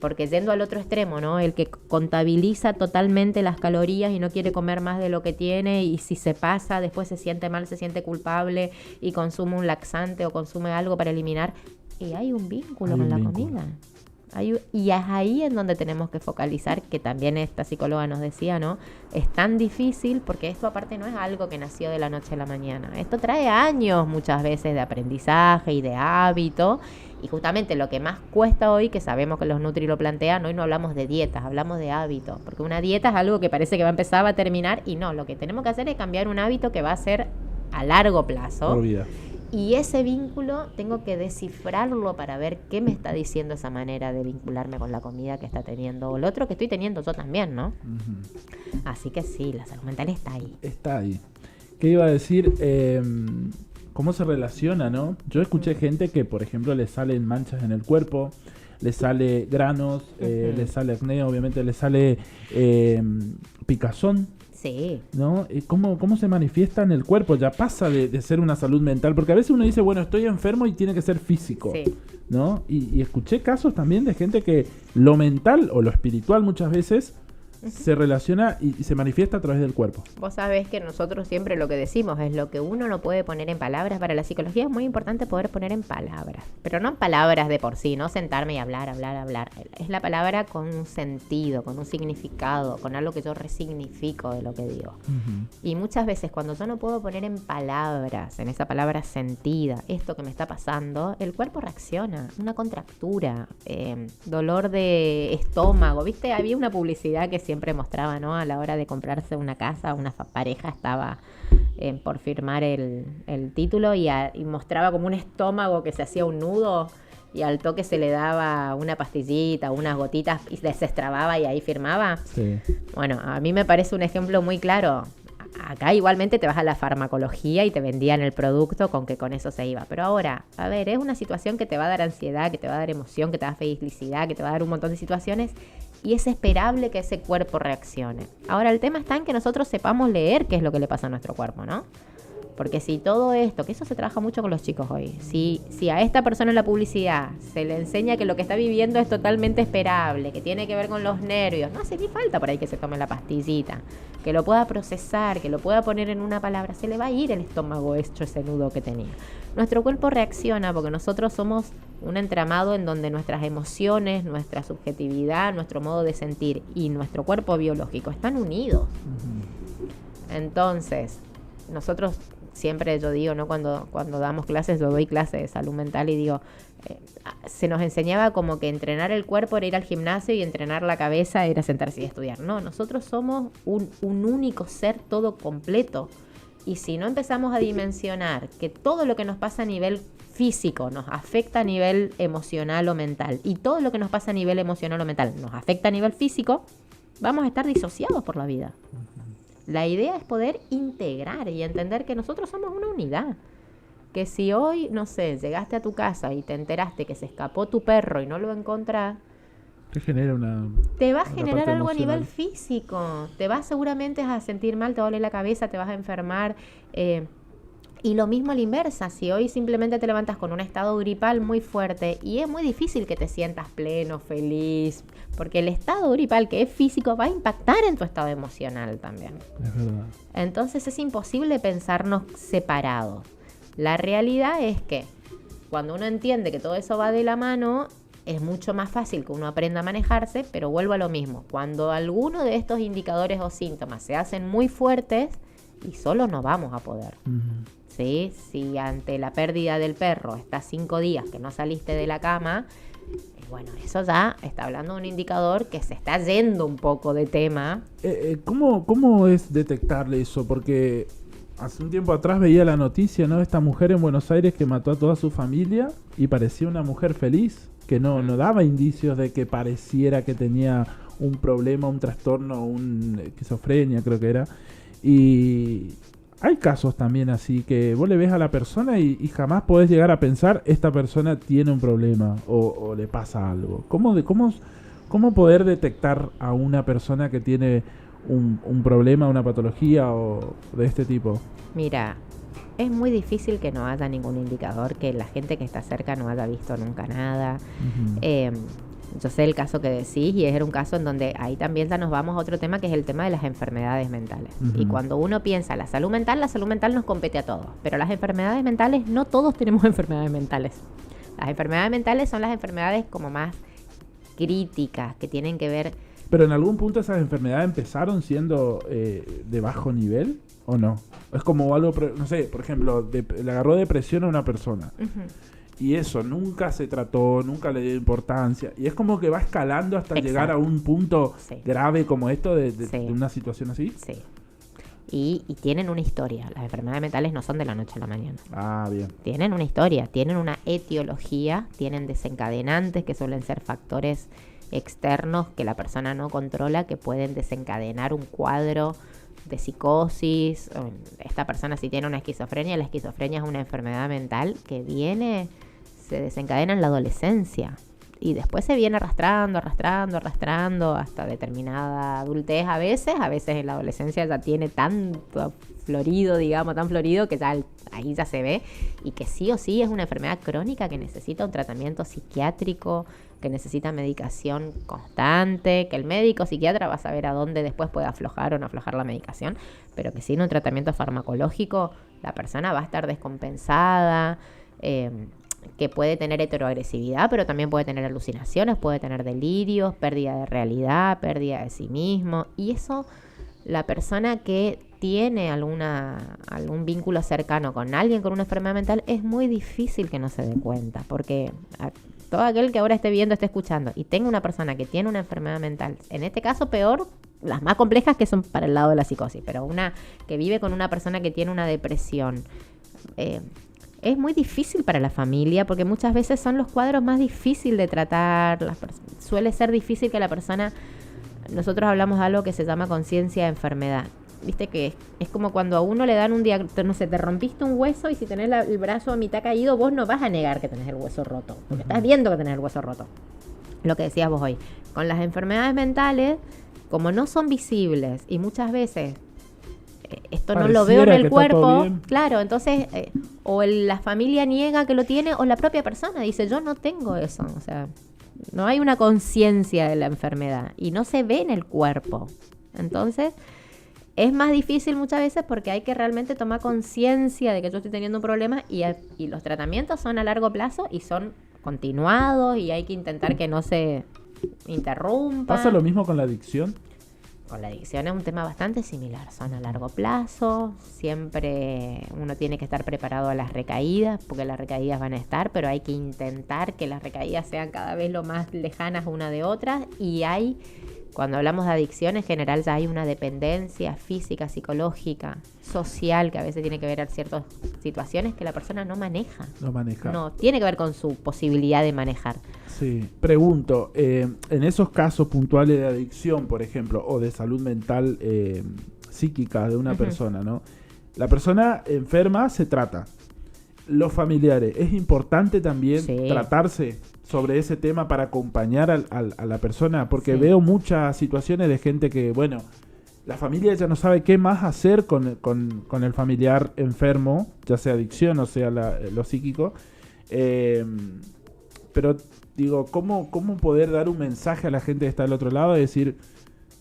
[SPEAKER 2] porque yendo al otro extremo, ¿no? El que contabiliza totalmente las calorías y no quiere comer más de lo que tiene, y si se pasa, después se siente mal, se siente culpable y consume un laxante o consume algo para eliminar. Y hay un vínculo con la comida. Y es ahí en donde tenemos que focalizar, que también esta psicóloga nos decía, ¿no? Es tan difícil porque esto aparte no es algo que nació de la noche a la mañana. Esto trae años muchas veces de aprendizaje y de hábito. Y justamente lo que más cuesta hoy, que sabemos que los Nutri lo plantean, hoy no hablamos de dietas, hablamos de hábitos. Porque una dieta es algo que parece que va a empezar, va a terminar, y no, lo que tenemos que hacer es cambiar un hábito que va a ser a largo plazo.
[SPEAKER 1] Por vida.
[SPEAKER 2] Y ese vínculo tengo que descifrarlo para ver qué me está diciendo esa manera de vincularme con la comida que está teniendo, o lo otro que estoy teniendo yo también, ¿no? Uh-huh. Así que sí, la salud mental está ahí.
[SPEAKER 1] Está ahí. ¿Qué iba a decir? ¿Cómo se relaciona, no? Yo escuché gente que, por ejemplo, le salen manchas en el cuerpo, le sale granos, le sale acné, obviamente le sale picazón.
[SPEAKER 2] Sí.
[SPEAKER 1] ¿No? ¿Cómo se manifiesta en el cuerpo? Ya pasa de ser una salud mental, porque a veces uno dice, bueno, estoy enfermo y tiene que ser físico,
[SPEAKER 2] sí,
[SPEAKER 1] ¿no? Y escuché casos también de gente que lo mental o lo espiritual muchas veces se relaciona y se manifiesta a través del cuerpo.
[SPEAKER 2] Vos sabés que nosotros siempre lo que decimos es lo que uno no puede poner en palabras. Para la psicología es muy importante poder poner en palabras, pero no en palabras de por sí, no sentarme y hablar. Es la palabra con un sentido, con un significado, con algo que yo resignifico de lo que digo. Uh-huh. Y muchas veces cuando yo no puedo poner en palabras, en esa palabra sentida, esto que me está pasando, el cuerpo reacciona. Una contractura, dolor de estómago. ¿Viste? Había una publicidad que siempre mostraba, ¿no? A la hora de comprarse una casa, una pareja estaba por firmar el título y mostraba como un estómago que se hacía un nudo, y al toque se le daba una pastillita, unas gotitas y se destrababa y ahí firmaba.
[SPEAKER 1] Sí.
[SPEAKER 2] Bueno, a mí me parece un ejemplo muy claro. Acá igualmente te vas a la farmacología y te vendían el producto con que con eso se iba. Pero ahora, a ver, es una situación que te va a dar ansiedad, que te va a dar emoción, que te va a dar felicidad, que te va a dar un montón de situaciones, y es esperable que ese cuerpo reaccione. Ahora, el tema está en que nosotros sepamos leer qué es lo que le pasa a nuestro cuerpo, ¿no? Porque si todo esto, que eso se trabaja mucho con los chicos hoy, si a esta persona en la publicidad se le enseña que lo que está viviendo es totalmente esperable, que tiene que ver con los nervios, no hace ni falta por ahí que se tome la pastillita, que lo pueda procesar, que lo pueda poner en una palabra, se le va a ir el estómago hecho ese nudo que tenía. Nuestro cuerpo reacciona porque nosotros somos un entramado en donde nuestras emociones, nuestra subjetividad, nuestro modo de sentir y nuestro cuerpo biológico están unidos. Uh-huh. Entonces, nosotros siempre, yo digo, ¿no? Cuando damos clases, yo doy clases de salud mental y digo, se nos enseñaba como que entrenar el cuerpo era ir al gimnasio y entrenar la cabeza era sentarse y estudiar. No, nosotros somos un único ser todo completo. Y si no empezamos a dimensionar que todo lo que nos pasa a nivel físico nos afecta a nivel emocional o mental, y todo lo que nos pasa a nivel emocional o mental nos afecta a nivel físico, vamos a estar disociados por la vida. La idea es poder integrar y entender que nosotros somos una unidad. que si hoy, no sé, llegaste a tu casa y te enteraste que se escapó tu perro y no lo encontrás,
[SPEAKER 1] Te genera una...
[SPEAKER 2] te va a
[SPEAKER 1] una
[SPEAKER 2] generar
[SPEAKER 1] parte
[SPEAKER 2] algo a
[SPEAKER 1] emocional.
[SPEAKER 2] nivel físico. Te vas seguramente a sentir mal, te va a doler la cabeza, te vas a enfermar. Y lo mismo a la inversa, si hoy simplemente te levantas con un estado gripal muy fuerte y es muy difícil que te sientas pleno, feliz, porque el estado gripal que es físico va a impactar en tu estado emocional también.
[SPEAKER 1] Es verdad.
[SPEAKER 2] Entonces es imposible pensarnos separados. La realidad es que cuando uno entiende que todo eso va de la mano, es mucho más fácil que uno aprenda a manejarse, pero vuelvo a lo mismo. Cuando alguno de estos indicadores o síntomas se hacen muy fuertes, y solo no vamos a poder.
[SPEAKER 1] Ujú.
[SPEAKER 2] ¿Sí? Si ante la pérdida del perro estás 5 días que no saliste de la cama, bueno, eso ya está hablando de un indicador que se está yendo un poco de tema.
[SPEAKER 1] ¿Cómo es detectarle eso? Porque hace un tiempo atrás veía la noticia, ¿no? Esta mujer en Buenos Aires que mató a toda su familia y parecía una mujer feliz, que no daba indicios de que pareciera que tenía un problema, un trastorno, una esquizofrenia creo que era. Y hay casos también así que vos le ves a la persona y jamás podés llegar a pensar esta persona tiene un problema o le pasa algo. ¿Cómo poder detectar a una persona que tiene un problema, una patología o de este tipo?
[SPEAKER 2] Mira, es muy difícil que no haya ningún indicador, que la gente que está cerca no haya visto nunca nada.
[SPEAKER 1] Ujú.
[SPEAKER 2] Yo sé el caso que decís y era un caso en donde ahí también ya nos vamos a otro tema que es el tema de las enfermedades mentales.
[SPEAKER 1] Ujú.
[SPEAKER 2] Y cuando uno piensa la salud mental nos compete a todos. Pero las enfermedades mentales, no todos tenemos enfermedades mentales. Las enfermedades mentales son las enfermedades como más críticas, que tienen que ver...
[SPEAKER 1] Pero en algún punto esas enfermedades empezaron siendo de bajo nivel o no. Es como algo, no sé, por ejemplo, le agarró depresión a una persona. Y eso nunca se trató, nunca le dio importancia. Y es como que va escalando hasta
[SPEAKER 2] Exacto.
[SPEAKER 1] llegar a un punto
[SPEAKER 2] Sí.
[SPEAKER 1] grave como esto de
[SPEAKER 2] Sí.
[SPEAKER 1] una situación así.
[SPEAKER 2] Sí. Y tienen una historia. Las enfermedades mentales no son de la noche a la mañana.
[SPEAKER 1] Ah, bien.
[SPEAKER 2] Tienen una historia, tienen una etiología, tienen desencadenantes que suelen ser factores externos que la persona no controla, que pueden desencadenar un cuadro de psicosis. Esta persona si tiene una esquizofrenia, la esquizofrenia es una enfermedad mental que se desencadena en la adolescencia y después se viene arrastrando hasta determinada adultez a veces en la adolescencia ya tiene tanto florido, digamos, tan florido que ya ahí ya se ve y que sí o sí es una enfermedad crónica que necesita un tratamiento psiquiátrico, que necesita medicación constante, que el médico psiquiatra va a saber a dónde después puede aflojar o no aflojar la medicación, pero que sin un tratamiento farmacológico la persona va a estar descompensada, que puede tener heteroagresividad, pero también puede tener alucinaciones, puede tener delirios, pérdida de realidad, pérdida de sí mismo. Y eso, la persona que tiene algún vínculo cercano con alguien con una enfermedad mental, es muy difícil que no se dé cuenta, porque todo aquel que ahora esté viendo, esté escuchando y tenga una persona que tiene una enfermedad mental, en este caso peor, las más complejas que son para el lado de la psicosis, pero una que vive con una persona que tiene una depresión, es muy difícil para la familia porque muchas veces son los cuadros más difíciles de tratar. Suele ser difícil que la persona... Nosotros hablamos de algo que se llama conciencia de enfermedad. Viste que es como cuando a uno le dan un diagnóstico, no sé, te rompiste un hueso y si tenés el brazo a mitad caído, vos no vas a negar que tenés el hueso roto, porque estás viendo que tenés el hueso roto. Lo que decías vos hoy. Con las enfermedades mentales, como no son visibles y muchas veces... esto no lo veo en el cuerpo, claro, entonces la familia niega que lo tiene o la propia persona dice yo no tengo eso, o sea, no hay una conciencia de la enfermedad y no se ve en el cuerpo, entonces es más difícil muchas veces porque hay que realmente tomar conciencia de que yo estoy teniendo un problema y los tratamientos son a largo plazo y son continuados y hay que intentar que no se interrumpa.
[SPEAKER 1] ¿Pasa lo mismo con la adicción?
[SPEAKER 2] Con la adicción es un tema bastante similar, son a largo plazo, siempre uno tiene que estar preparado a las recaídas, porque las recaídas van a estar, pero hay que intentar que las recaídas sean cada vez lo más lejanas una de otras y cuando hablamos de adicción en general ya hay una dependencia física, psicológica, social, que a veces tiene que ver con ciertas situaciones que la persona no maneja. No, tiene que ver con su posibilidad de manejar.
[SPEAKER 1] Sí, pregunto, en esos casos puntuales de adicción, por ejemplo, o de salud mental psíquica de una persona, ¿no? La persona enferma se trata los familiares, es importante también
[SPEAKER 2] Sí.
[SPEAKER 1] tratarse sobre ese tema para acompañar a la persona, porque
[SPEAKER 2] Sí.
[SPEAKER 1] veo muchas situaciones de gente que, bueno, la familia ya no sabe qué más hacer con el familiar enfermo, ya sea adicción o sea lo psíquico. Pero digo, ¿cómo poder dar un mensaje a la gente que está del otro lado y decir,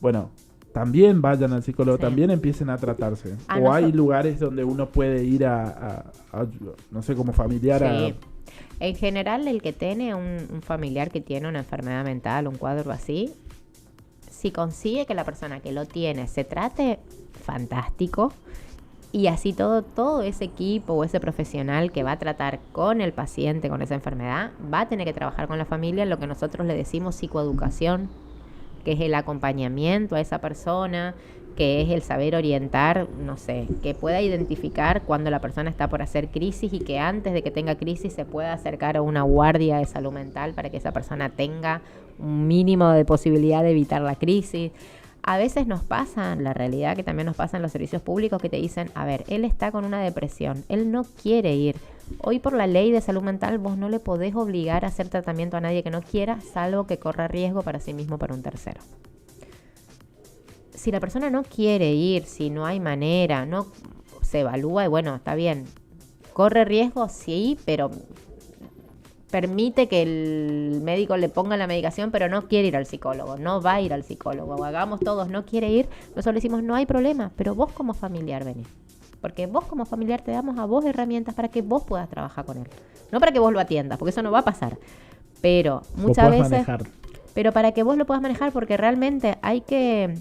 [SPEAKER 1] bueno, también vayan al psicólogo,
[SPEAKER 2] Sí.
[SPEAKER 1] también empiecen a tratarse?
[SPEAKER 2] A
[SPEAKER 1] O hay
[SPEAKER 2] noso-
[SPEAKER 1] lugares donde uno puede ir no sé, como familiar
[SPEAKER 2] Sí. En general, el que tiene un familiar que tiene una enfermedad mental, un cuadro así, si consigue que la persona que lo tiene se trate, fantástico. Y así todo ese equipo o ese profesional que va a tratar con el paciente con esa enfermedad va a tener que trabajar con la familia en lo que nosotros le decimos psicoeducación, que es el acompañamiento a esa persona, que es el saber orientar, no sé, que pueda identificar cuando la persona está por hacer crisis y que antes de que tenga crisis se pueda acercar a una guardia de salud mental para que esa persona tenga un mínimo de posibilidad de evitar la crisis. A veces nos pasa, la realidad que también nos pasa en los servicios públicos, que te dicen, a ver, él está con una depresión, él no quiere ir. Hoy por la ley de salud mental vos no le podés obligar a hacer tratamiento a nadie que no quiera, salvo que corra riesgo para sí mismo o para un tercero. Si la persona no quiere ir, si no hay manera, no se evalúa y bueno, está bien. ¿Corre riesgo? Sí, pero permite que el médico le ponga la medicación, pero no quiere ir al psicólogo, no va a ir al psicólogo, o hagamos todos, no quiere ir, nosotros le decimos, no hay problema, pero vos como familiar venís. Porque vos como familiar te damos a vos herramientas para que vos puedas trabajar con él. No para que vos lo atiendas, porque eso no va a pasar. Pero muchas veces...
[SPEAKER 1] manejar.
[SPEAKER 2] Pero para que vos lo puedas manejar, porque realmente hay que...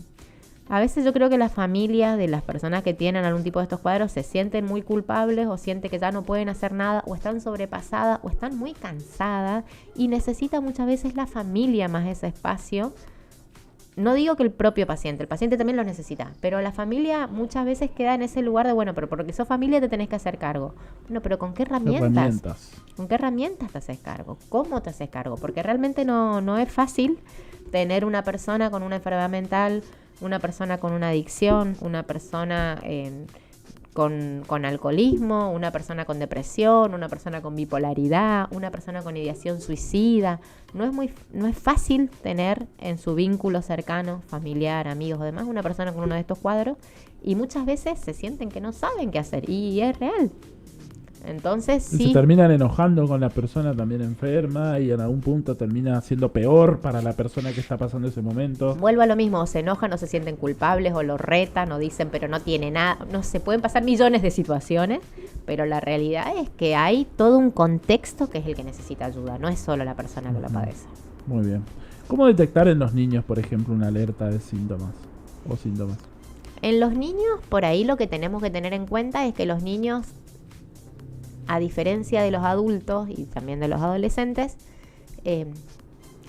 [SPEAKER 2] A veces yo creo que las familias de las personas que tienen algún tipo de estos cuadros se sienten muy culpables o sienten que ya no pueden hacer nada o están sobrepasadas o están muy cansadas y necesita muchas veces la familia más ese espacio. No digo que el propio paciente, el paciente también lo necesita, pero la familia muchas veces queda en ese lugar de, bueno, pero porque sos familia te tenés que hacer cargo. Bueno, pero ¿con qué herramientas? ¿Con qué herramientas te haces cargo? ¿Cómo te haces cargo? Porque realmente no es fácil tener una persona con una enfermedad mental, una persona con una adicción, una persona con alcoholismo, una persona con depresión, una persona con bipolaridad, una persona con ideación suicida. No es fácil tener en su vínculo cercano, familiar, amigos, demás, una persona con uno de estos cuadros y muchas veces se sienten que no saben qué hacer y es real. Entonces
[SPEAKER 1] Y
[SPEAKER 2] sí.
[SPEAKER 1] se terminan enojando con la persona también enferma y en algún punto termina siendo peor para la persona que está pasando ese momento.
[SPEAKER 2] Vuelvo a lo mismo, o se enojan o se sienten culpables o lo retan o dicen pero no tiene nada. No se pueden pasar millones de situaciones, pero la realidad es que hay todo un contexto que es el que necesita ayuda, no es solo la persona que lo padece.
[SPEAKER 1] Muy bien. ¿Cómo detectar en los niños, por ejemplo, una alerta de síntomas o síntomas?
[SPEAKER 2] En los niños, por ahí lo que tenemos que tener en cuenta es que los niños, a diferencia de los adultos y también de los adolescentes,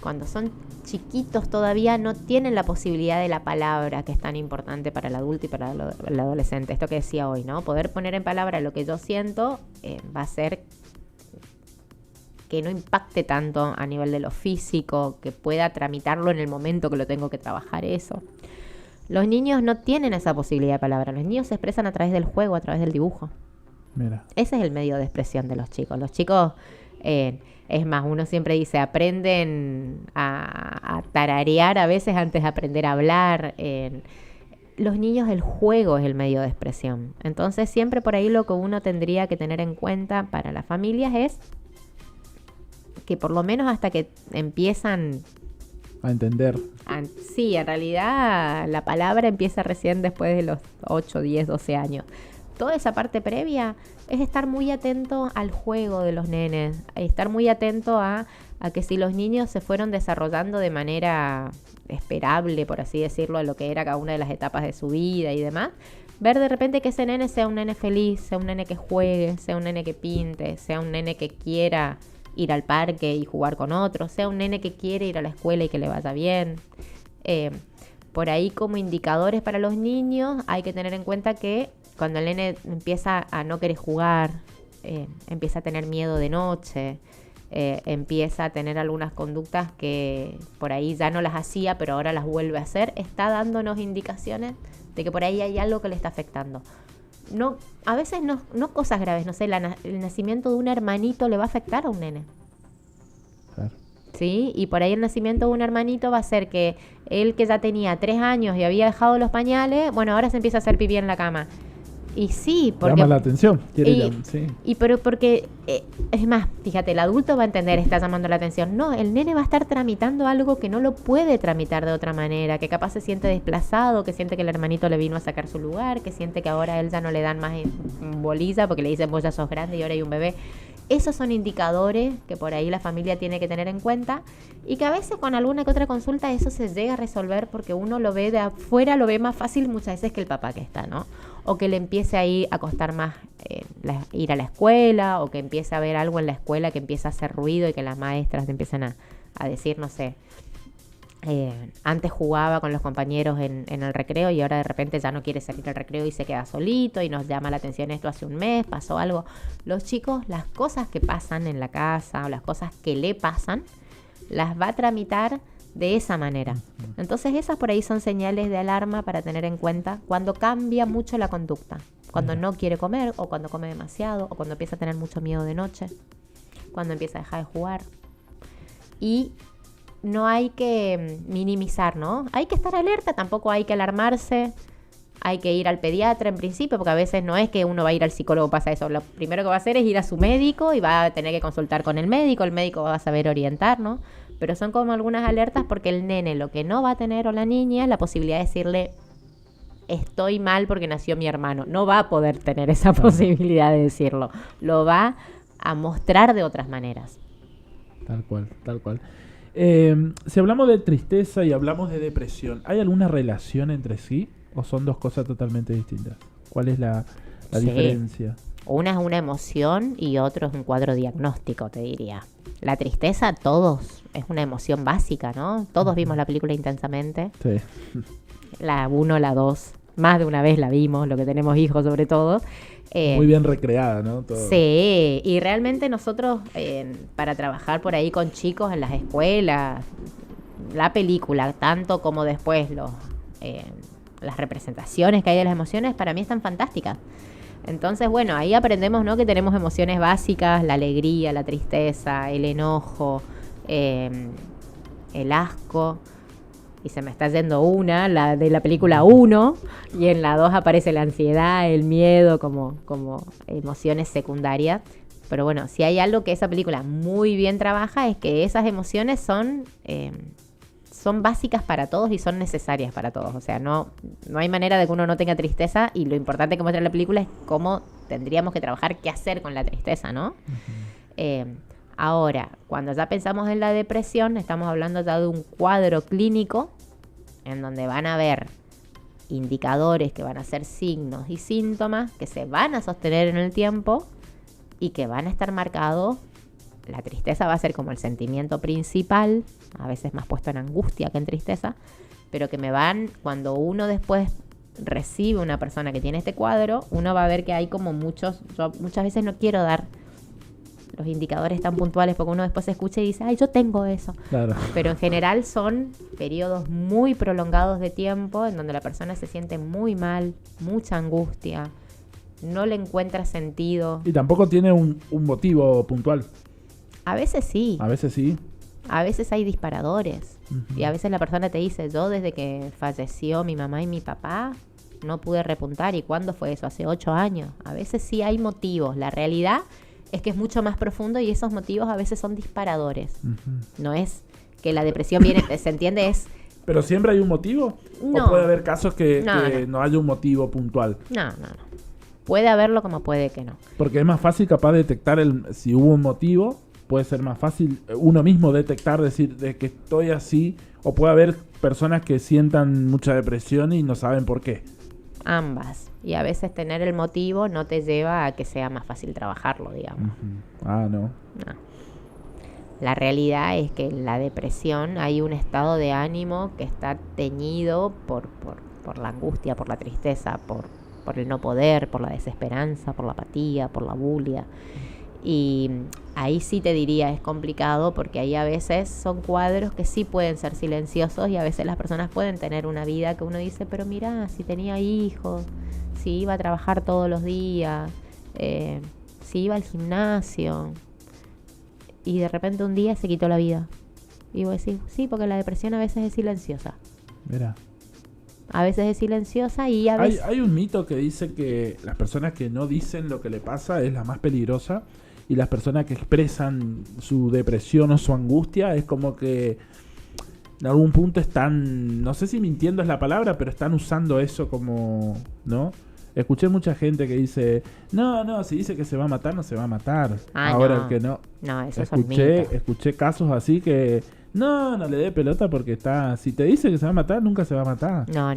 [SPEAKER 2] cuando son chiquitos todavía no tienen la posibilidad de la palabra, que es tan importante para el adulto y para el adolescente. Esto que decía hoy, ¿no? Poder poner en palabra lo que yo siento va a hacer que no impacte tanto a nivel de lo físico, que pueda tramitarlo en el momento que lo tengo que trabajar eso. Los niños no tienen esa posibilidad de palabra. Los niños se expresan a través del juego, a través del dibujo.
[SPEAKER 1] Mira.
[SPEAKER 2] Ese es el medio de expresión de los chicos. Los chicos, es más, uno siempre dice, aprenden a tararear a veces antes de aprender a hablar. Los niños, el juego es el medio de expresión. Entonces, siempre por ahí lo que uno tendría que tener en cuenta para las familias es que por lo menos hasta que empiezan
[SPEAKER 1] A entender.
[SPEAKER 2] sí, en realidad la palabra empieza recién después de los 8, 10, 12 años. Toda esa parte previa es estar muy atento al juego de los nenes, estar muy atento a que si los niños se fueron desarrollando de manera esperable, por así decirlo, a lo que era cada una de las etapas de su vida y demás, ver de repente que ese nene sea un nene feliz, sea un nene que juegue, sea un nene que pinte, sea un nene que quiera ir al parque y jugar con otros, sea un nene que quiere ir a la escuela y que le vaya bien. Por ahí como indicadores para los niños hay que tener en cuenta que cuando el nene empieza a no querer jugar, empieza a tener miedo de noche, empieza a tener algunas conductas que por ahí ya no las hacía, pero ahora las vuelve a hacer, está dándonos indicaciones de que por ahí hay algo que le está afectando. no, a veces no cosas graves, no sé, el nacimiento de un hermanito le va a afectar a un nene.
[SPEAKER 1] Claro.
[SPEAKER 2] ¿Sí? Y por ahí el nacimiento de un hermanito va a ser que él, que ya tenía 3 años y había dejado los pañales, bueno, ahora se empieza a hacer pipí en la cama. Y sí, porque...
[SPEAKER 1] Llama la atención. Sí.
[SPEAKER 2] Pero porque, es más, fíjate, el adulto va a entender, está llamando la atención. No, el nene va a estar tramitando algo que no lo puede tramitar de otra manera, que capaz se siente desplazado, que siente que el hermanito le vino a sacar su lugar, que siente que ahora a él ya no le dan más bolilla porque le dicen vos ya sos grande y ahora hay un bebé. Esos son indicadores que por ahí la familia tiene que tener en cuenta y que a veces con alguna que otra consulta eso se llega a resolver porque uno lo ve de afuera, lo ve más fácil muchas veces que el papá que está, ¿no? O que le empiece ahí a costar más ir a la escuela, o que empiece a ver algo en la escuela que empieza a hacer ruido y que las maestras empiezan a decir, no sé, antes jugaba con los compañeros en el recreo y ahora de repente ya no quiere salir al recreo y se queda solito y nos llama la atención esto hace un mes, pasó algo. Los chicos, las cosas que pasan en la casa o las cosas que le pasan, las va a tramitar de esa manera. Entonces esas por ahí son señales de alarma para tener en cuenta cuando cambia mucho la conducta, cuando no quiere comer o cuando come demasiado o cuando empieza a tener mucho miedo de noche, cuando empieza a dejar de jugar. Y no hay que minimizar, ¿no? Hay que estar alerta, tampoco hay que alarmarse, hay que ir al pediatra en principio, porque a veces no es que uno va a ir al psicólogo, pasa eso. Lo primero que va a hacer es ir a su médico y va a tener que consultar con el médico va a saber orientar, ¿no? Pero son como algunas alertas porque el nene lo que no va a tener o la niña es la posibilidad de decirle estoy mal porque nació mi hermano. No va a poder tener esa posibilidad de decirlo. Lo va a mostrar de otras maneras.
[SPEAKER 1] Tal cual, tal cual. Si hablamos de tristeza y hablamos de depresión, ¿hay alguna relación entre sí o son dos cosas totalmente distintas? ¿Cuál es la diferencia?
[SPEAKER 2] Una es una emoción y otro es un cuadro diagnóstico, te diría. La tristeza, todos, es una emoción básica, ¿no? Todos vimos la película Intensamente.
[SPEAKER 1] Sí.
[SPEAKER 2] La 1, la 2, más de una vez la vimos, lo que tenemos hijos sobre todo.
[SPEAKER 1] Muy bien recreada, ¿no? Todo.
[SPEAKER 2] Sí, y realmente nosotros para trabajar por ahí con chicos en las escuelas, la película, tanto como después las representaciones que hay de las emociones, para mí están fantásticas. Entonces, bueno, ahí aprendemos, ¿no? Que tenemos emociones básicas, la alegría, la tristeza, el enojo, el asco. Y se me está yendo la de la película 1, y en la 2 aparece la ansiedad, el miedo como emociones secundarias. Pero bueno, si hay algo que esa película muy bien trabaja es que esas emociones son básicas para todos y son necesarias para todos. O sea, no hay manera de que uno no tenga tristeza, y lo importante que muestra la película es cómo tendríamos que trabajar, qué hacer con la tristeza, ¿no? Uh-huh. Ahora, cuando ya pensamos en la depresión, estamos hablando ya de un cuadro clínico en donde van a haber indicadores que van a ser signos y síntomas que se van a sostener en el tiempo y que van a estar marcados. La tristeza va a ser como el sentimiento principal, a veces más puesto en angustia que en tristeza, pero que cuando uno después recibe una persona que tiene este cuadro, uno va a ver que hay como yo muchas veces no quiero dar los indicadores tan puntuales porque uno después escucha y dice, ay, yo tengo eso. Claro. Pero en general son periodos muy prolongados de tiempo en donde la persona se siente muy mal, mucha angustia, no le encuentra sentido.
[SPEAKER 1] Y tampoco tiene un motivo puntual.
[SPEAKER 2] A veces sí.
[SPEAKER 1] A veces sí.
[SPEAKER 2] A veces hay disparadores. Uh-huh. Y a veces la persona te dice, yo desde que falleció mi mamá y mi papá no pude repuntar. ¿Y cuándo fue eso? Hace 8 años. A veces sí hay motivos. La realidad es que es mucho más profundo y esos motivos a veces son disparadores. Uh-huh. No es que la depresión viene, se entiende,
[SPEAKER 1] ¿Pero siempre hay un motivo?
[SPEAKER 2] No.
[SPEAKER 1] ¿O puede haber casos que no haya un motivo puntual?
[SPEAKER 2] No. Puede haberlo como puede que no.
[SPEAKER 1] Porque es más fácil capaz detectar si hubo un motivo. Puede ser más fácil uno mismo detectar, decir de que estoy así. O puede haber personas que sientan mucha depresión y no saben por qué.
[SPEAKER 2] Ambas. Y a veces tener el motivo no te lleva a que sea más fácil trabajarlo, digamos.
[SPEAKER 1] Uh-huh. No.
[SPEAKER 2] La realidad es que en la depresión hay un estado de ánimo que está teñido por la angustia, por la tristeza, por el no poder, por la desesperanza, por la apatía, por la bulia. Y ahí sí te diría es complicado porque ahí a veces son cuadros que sí pueden ser silenciosos y a veces las personas pueden tener una vida que uno dice, pero mira, si tenía hijos, si iba a trabajar todos los días, si iba al gimnasio, y de repente un día se quitó la vida. Y vos decís, sí, porque la depresión a veces es silenciosa.
[SPEAKER 1] Mira.
[SPEAKER 2] A veces es silenciosa y a veces...
[SPEAKER 1] Hay un mito que dice que las personas que no dicen lo que le pasa es la más peligrosa, y las personas que expresan su depresión o su angustia es como que en algún punto están, no sé si mintiendo es la palabra, pero están usando eso como, ¿no? Escuché mucha gente que dice, no, si dice que se va a matar, no se va a matar. Ahora
[SPEAKER 2] no.
[SPEAKER 1] el que no.
[SPEAKER 2] No, eso es un mito.
[SPEAKER 1] Escuché casos así que, no le dé pelota porque está, si te dice que se va a matar, nunca se va a matar.
[SPEAKER 2] No.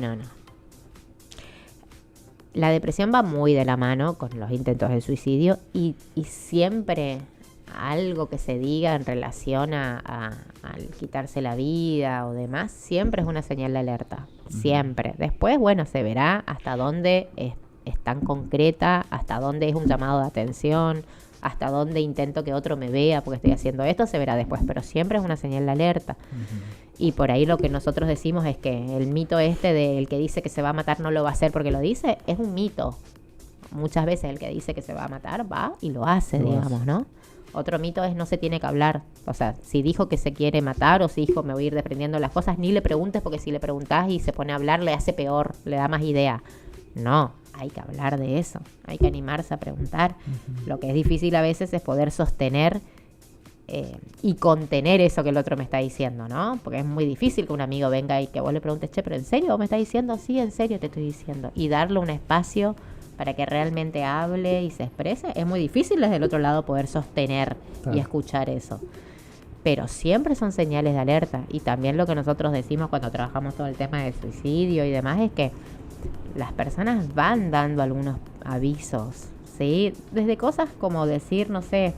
[SPEAKER 2] La depresión va muy de la mano con los intentos de suicidio y siempre algo que se diga en relación al quitarse la vida o demás, siempre es una señal de alerta. Siempre. Después, bueno, se verá hasta dónde es tan concreta, hasta dónde es un llamado de atención, hasta dónde intento que otro me vea porque estoy haciendo esto, se verá después, pero siempre es una señal de alerta. Y por ahí lo que nosotros decimos es que el mito del que dice que se va a matar no lo va a hacer porque lo dice, es un mito. Muchas veces el que dice que se va a matar va y lo hace, digamos, ¿no? Otro mito es no se tiene que hablar. O sea, si dijo que se quiere matar o si dijo me voy a ir desprendiendo las cosas, ni le preguntes porque si le preguntás y se pone a hablar le hace peor, le da más idea. No, hay que hablar de eso, hay que animarse a preguntar. Lo que es difícil a veces es poder sostener y contener eso que el otro me está diciendo, ¿no? Porque es muy difícil que un amigo venga y que vos le preguntes, che, ¿pero en serio vos me estás diciendo? Sí, en serio te estoy diciendo. Y darle un espacio para que realmente hable y se exprese. Es muy difícil desde el otro lado poder sostener y escuchar eso. Pero siempre son señales de alerta. Y también lo que nosotros decimos cuando trabajamos todo el tema del suicidio y demás es que las personas van dando algunos avisos, ¿sí? Desde cosas como decir, no sé,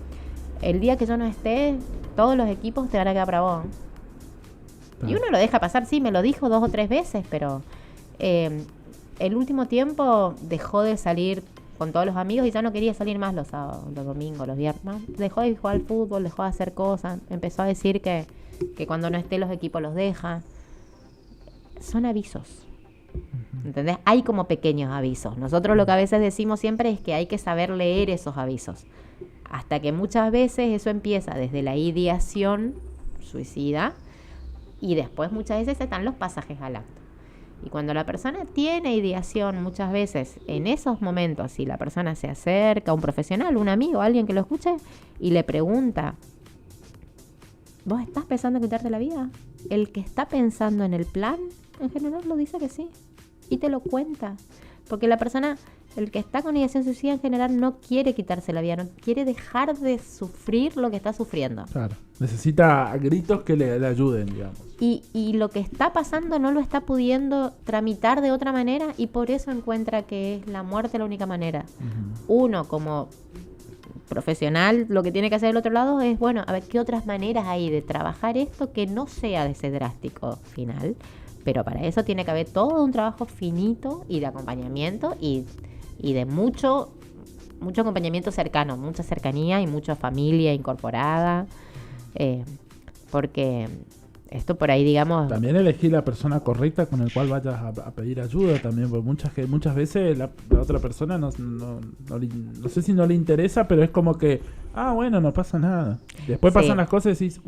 [SPEAKER 2] el día que yo no esté, todos los equipos te van a quedar para vos. Y uno lo deja pasar, sí, me lo dijo 2 o 3 veces, pero el último tiempo dejó de salir con todos los amigos y ya no quería salir más los sábados, los domingos, los viernes. Dejó de jugar al fútbol, dejó de hacer cosas. Empezó a decir que cuando no esté los equipos los deja. Son avisos. ¿Entendés? Hay como pequeños avisos. Nosotros lo que a veces decimos siempre es que hay que saber leer esos avisos. Hasta que muchas veces eso empieza desde la ideación suicida y después muchas veces están los pasajes al acto. Y cuando la persona tiene ideación, muchas veces en esos momentos, si la persona se acerca a un profesional, un amigo, alguien que lo escuche y le pregunta, ¿vos estás pensando en quitarte la vida? El que está pensando en el plan, en general lo dice que sí. Y te lo cuenta. Porque la persona, el que está con ideación suicida en general no quiere quitarse la vida, no quiere dejar de sufrir lo que está sufriendo.
[SPEAKER 1] Claro, necesita gritos que le ayuden, digamos.
[SPEAKER 2] Y lo que está pasando no lo está pudiendo tramitar de otra manera y por eso encuentra que es la muerte la única manera. Uno como profesional lo que tiene que hacer del otro lado es, bueno, a ver qué otras maneras hay de trabajar esto que no sea de ese drástico final. Pero para eso tiene que haber todo un trabajo finito y de acompañamiento y de mucho acompañamiento cercano, mucha cercanía y mucha familia incorporada. Porque esto por ahí, digamos...
[SPEAKER 1] También elegir la persona correcta con el cual vayas a pedir ayuda también, porque muchas veces la otra persona no sé si no le interesa, pero es como que, bueno, no pasa nada. Después pasan las cosas y decís,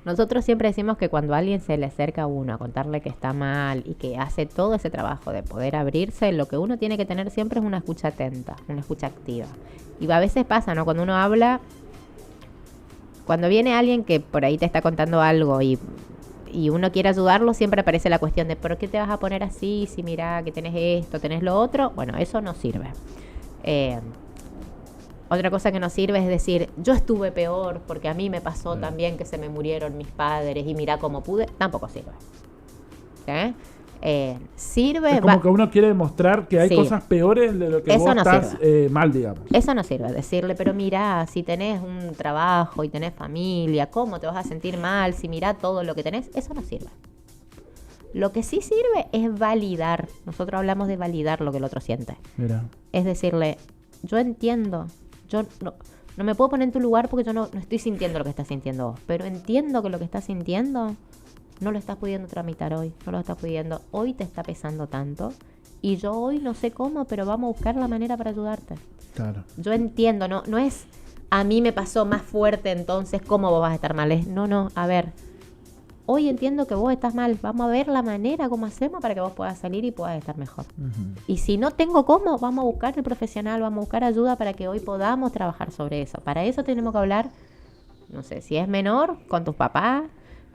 [SPEAKER 2] Nosotros siempre decimos que cuando alguien se le acerca a uno a contarle que está mal y que hace todo ese trabajo de poder abrirse, lo que uno tiene que tener siempre es una escucha atenta, una escucha activa. Y a veces pasa, ¿no? Cuando uno habla, cuando viene alguien que por ahí te está contando algo y uno quiere ayudarlo, siempre aparece la cuestión de ¿por qué te vas a poner así? Si mira que tenés esto, tenés lo otro. Bueno, eso no sirve. Otra cosa que no sirve es decir, yo estuve peor porque a mí me pasó también que se me murieron mis padres y mirá cómo pude. Tampoco sirve. Sirve...
[SPEAKER 1] Es como que uno quiere demostrar que hay cosas peores de lo que
[SPEAKER 2] eso
[SPEAKER 1] vos
[SPEAKER 2] no
[SPEAKER 1] estás mal, digamos.
[SPEAKER 2] Eso no sirve, decirle, pero mirá, si tenés un trabajo y tenés familia, ¿cómo te vas a sentir mal? Si mirá todo lo que tenés, eso no sirve. Lo que sí sirve es validar. Nosotros hablamos de validar lo que el otro siente.
[SPEAKER 1] Mira.
[SPEAKER 2] Es decirle, yo entiendo, yo no me puedo poner en tu lugar porque yo no estoy sintiendo lo que estás sintiendo vos, pero entiendo que lo que estás sintiendo no lo estás pudiendo tramitar hoy, no lo estás pudiendo, hoy te está pesando tanto y yo hoy no sé cómo, pero vamos a buscar la manera para ayudarte.
[SPEAKER 1] Claro.
[SPEAKER 2] Yo entiendo, no es a mí me pasó más fuerte, entonces ¿cómo vos vas a estar mal? No, a ver, hoy entiendo que vos estás mal, vamos a ver la manera cómo hacemos para que vos puedas salir y puedas estar mejor. Y si no tengo cómo, vamos a buscar el profesional, vamos a buscar ayuda para que hoy podamos trabajar sobre eso. Para eso tenemos que hablar, no sé, si es menor, con tus papás,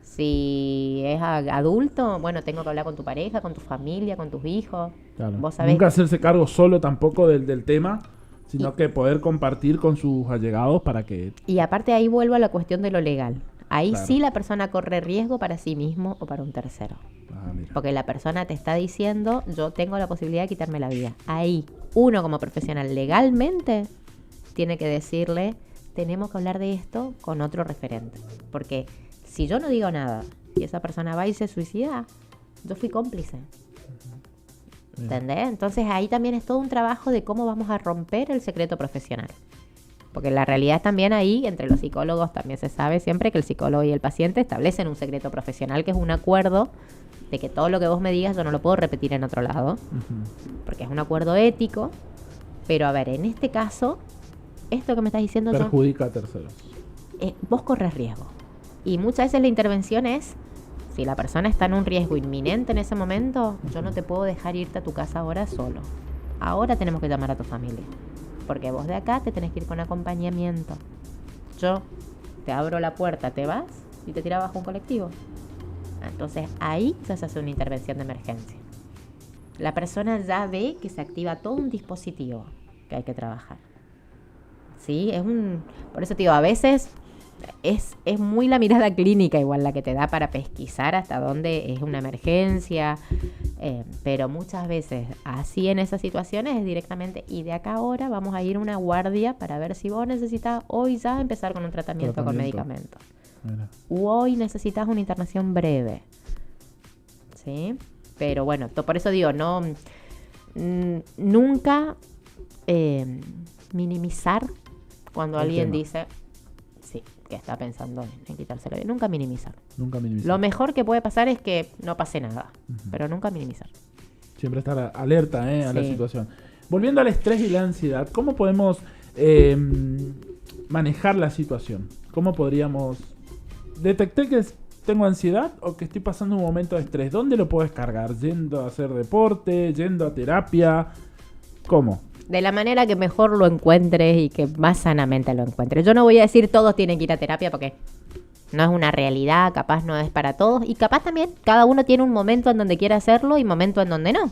[SPEAKER 2] si es adulto, bueno, tengo que hablar con tu pareja, con tu familia, con tus hijos.
[SPEAKER 1] Claro.
[SPEAKER 2] Vos sabés.
[SPEAKER 1] Nunca hacerse cargo solo tampoco del tema, sino que poder compartir con sus allegados para que...
[SPEAKER 2] Y aparte ahí vuelvo a la cuestión de lo legal. Ahí
[SPEAKER 1] Claro.
[SPEAKER 2] sí la persona corre riesgo para sí mismo o para un tercero.
[SPEAKER 1] Mira.
[SPEAKER 2] Porque la persona te está diciendo, yo tengo la posibilidad de quitarme la vida. Ahí, uno como profesional legalmente tiene que decirle, tenemos que hablar de esto con otro referente. Porque si yo no digo nada y esa persona va y se suicida, yo fui cómplice. ¿Entendés? Entonces ahí también es todo un trabajo de cómo vamos a romper el secreto profesional. Porque la realidad también ahí, entre los psicólogos también se sabe siempre que el psicólogo y el paciente establecen un secreto profesional, que es un acuerdo de que todo lo que vos me digas yo no lo puedo repetir en otro lado, porque es un acuerdo ético. Pero a ver, en este caso, esto que me estás diciendo
[SPEAKER 1] perjudica a terceros.
[SPEAKER 2] Vos corres riesgo. Y muchas veces la intervención es, si la persona está en un riesgo inminente en ese momento, yo no te puedo dejar irte a tu casa ahora solo. Ahora tenemos que llamar a tu familia. Porque vos de acá te tenés que ir con acompañamiento. Yo te abro la puerta, te vas y te tiras bajo un colectivo. Entonces ahí ya se hace una intervención de emergencia. La persona ya ve que se activa todo un dispositivo que hay que trabajar. ¿Sí? Por eso te digo, a veces es muy la mirada clínica igual la que te da para pesquisar hasta dónde es una emergencia. Pero muchas veces así en esas situaciones es directamente, y de acá ahora vamos a ir a una guardia para ver si vos necesitas hoy ya empezar con un tratamiento con medicamentos. O hoy necesitas una internación breve. ¿Sí? Pero bueno, por eso digo, nunca minimizar cuando alguien dice, sí, que está pensando en quitarse la vida. Nunca minimizar. Lo mejor que puede pasar es que no pase nada, pero nunca minimizar.
[SPEAKER 1] Siempre estar alerta a la situación. Volviendo al estrés y la ansiedad, ¿cómo podemos manejar la situación? ¿Cómo podríamos detectar que tengo ansiedad o que estoy pasando un momento de estrés? ¿Dónde lo puedo descargar? ¿Yendo a hacer deporte? ¿Yendo a terapia? ¿Cómo?
[SPEAKER 2] De la manera que mejor lo encuentres y que más sanamente lo encuentres. Yo no voy a decir todos tienen que ir a terapia porque no es una realidad, capaz no es para todos. Y capaz también cada uno tiene un momento en donde quiere hacerlo y momento en donde no.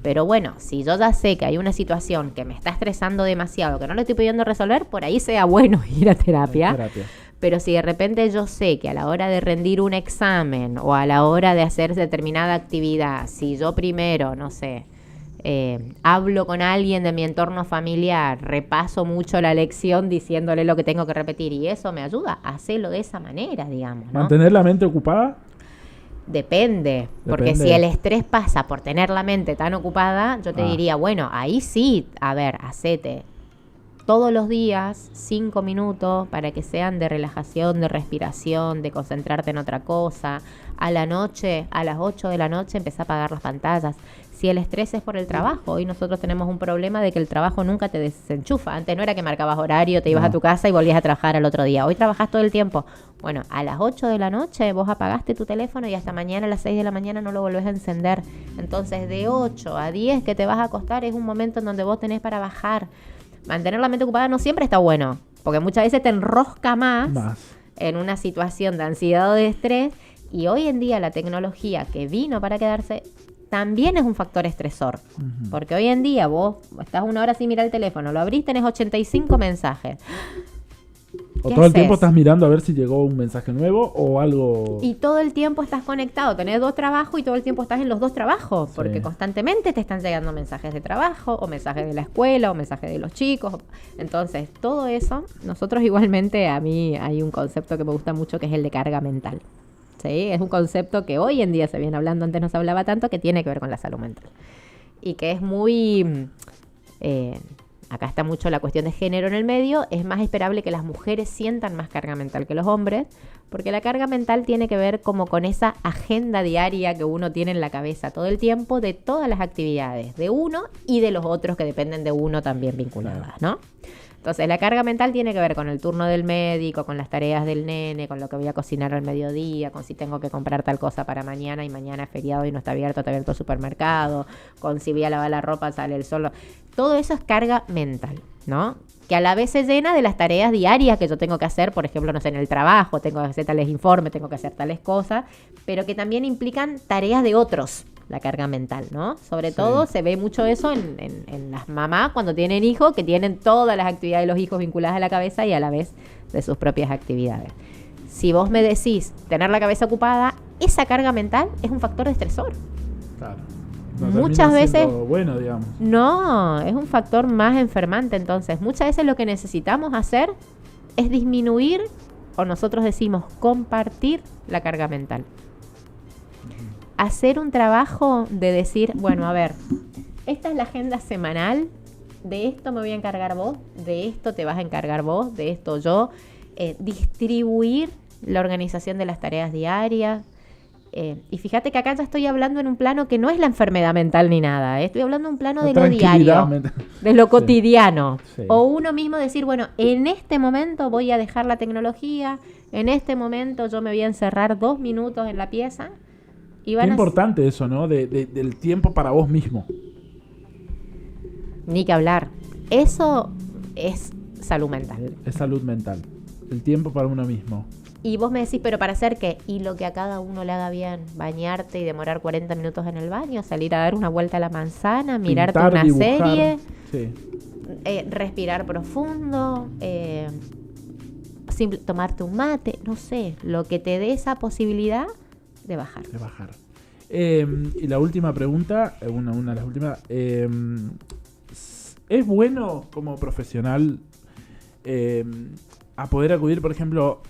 [SPEAKER 2] Pero bueno, si yo ya sé que hay una situación que me está estresando demasiado, que no le estoy pudiendo resolver, por ahí sea bueno ir a terapia. Pero si de repente yo sé que a la hora de rendir un examen o a la hora de hacer determinada actividad, si yo primero, no sé, hablo con alguien de mi entorno familiar, repaso mucho la lección diciéndole lo que tengo que repetir y eso me ayuda a hacerlo de esa manera, digamos, ¿no?
[SPEAKER 1] ¿Mantener la mente ocupada?
[SPEAKER 2] Depende, porque si el estrés pasa por tener la mente tan ocupada, yo te diría, bueno, ahí sí, a ver, hacete todos los días 5 minutos para que sean de relajación, de respiración, de concentrarte en otra cosa. A la noche, a las 8 de la noche, empezá a apagar las pantallas. Si el estrés es por el trabajo, hoy nosotros tenemos un problema de que el trabajo nunca te desenchufa. Antes no era que marcabas horario, te ibas a tu casa y volvías a trabajar al otro día. Hoy trabajás todo el tiempo. Bueno, a las 8 de la noche vos apagaste tu teléfono y hasta mañana a las 6 de la mañana no lo volvés a encender. Entonces de 8 a 10 que te vas a acostar es un momento en donde vos tenés para bajar. Mantener la mente ocupada no siempre está bueno, porque muchas veces te enrosca más en una situación de ansiedad o de estrés. Y hoy en día la tecnología que vino para quedarse también es un factor estresor. Porque hoy en día vos estás 1 hora sin mirar el teléfono, lo abrís, tenés 85 mensajes.
[SPEAKER 1] O todo el tiempo estás mirando a ver si llegó un mensaje nuevo o algo.
[SPEAKER 2] Y todo el tiempo estás conectado, tenés 2 trabajos y todo el tiempo estás en los 2 trabajos, porque constantemente te están llegando mensajes de trabajo o mensajes de la escuela o mensajes de los chicos. Entonces, todo eso, nosotros igualmente, a mí hay un concepto que me gusta mucho que es el de carga mental. ¿Sí? Es un concepto que hoy en día se viene hablando, antes no se hablaba tanto, que tiene que ver con la salud mental. Y que es muy acá está mucho la cuestión de género en el medio, es más esperable que las mujeres sientan más carga mental que los hombres, porque la carga mental tiene que ver como con esa agenda diaria que uno tiene en la cabeza todo el tiempo de todas las actividades de uno y de los otros que dependen de uno también vinculadas, ¿no? Entonces, la carga mental tiene que ver con el turno del médico, con las tareas del nene, con lo que voy a cocinar al mediodía, con si tengo que comprar tal cosa para mañana y mañana es feriado y no está abierto el supermercado, con si voy a lavar la ropa, sale el sol. Todo eso es carga mental, ¿no? Que a la vez se llena de las tareas diarias que yo tengo que hacer, por ejemplo, no sé, en el trabajo, tengo que hacer tales informes, tengo que hacer tales cosas, pero que también implican tareas de otros. La carga mental, ¿no? Sobre todo se ve mucho eso en las mamás cuando tienen hijos, que tienen todas las actividades de los hijos vinculadas a la cabeza y a la vez de sus propias actividades. Si vos me decís tener la cabeza ocupada, esa carga mental es un factor de estresor.
[SPEAKER 1] Claro.
[SPEAKER 2] Muchas veces
[SPEAKER 1] bueno, digamos.
[SPEAKER 2] No, es un factor más enfermante. Entonces, muchas veces lo que necesitamos hacer es disminuir, o nosotros decimos compartir la carga mental. Hacer un trabajo de decir, bueno, a ver, esta es la agenda semanal, de esto me voy a encargar vos, de esto te vas a encargar vos, de esto yo. Distribuir la organización de las tareas diarias. Y fíjate que acá ya estoy hablando en un plano que no es la enfermedad mental ni nada, estoy hablando en un plano de lo diario, de lo cotidiano. Sí. O uno mismo decir, bueno, en este momento voy a dejar la tecnología, en este momento yo me voy a encerrar 2 minutos en la pieza.
[SPEAKER 1] Qué importante eso, ¿no? Del tiempo para vos mismo.
[SPEAKER 2] Ni que hablar. Eso es salud mental.
[SPEAKER 1] Es salud mental. El tiempo para uno mismo.
[SPEAKER 2] Y vos me decís, ¿pero para hacer qué? Y lo que a cada uno le haga bien. Bañarte y demorar 40 minutos en el baño, salir a dar una vuelta a la manzana, mirarte una dibujar, serie, sí. Respirar profundo, tomarte un mate, no sé, lo que te dé esa posibilidad de bajar.
[SPEAKER 1] Y la última pregunta, una de las últimas, ¿es bueno como profesional a poder acudir, por ejemplo,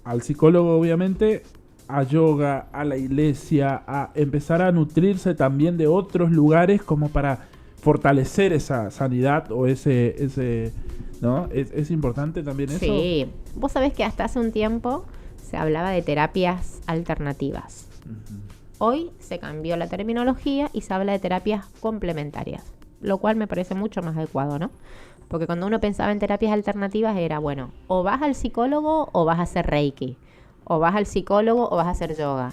[SPEAKER 1] al psicólogo, obviamente, a yoga, a la iglesia, a empezar a nutrirse también de otros lugares como para fortalecer esa sanidad o ese ¿no? ¿Es importante también eso?
[SPEAKER 2] Sí, vos sabés que hasta hace un tiempo se hablaba de terapias alternativas. Uh-huh. Hoy se cambió la terminología y se habla de terapias complementarias, lo cual me parece mucho más adecuado, ¿no? Porque cuando uno pensaba en terapias alternativas era, bueno, o vas al psicólogo o vas a hacer Reiki, o vas al psicólogo o vas a hacer yoga.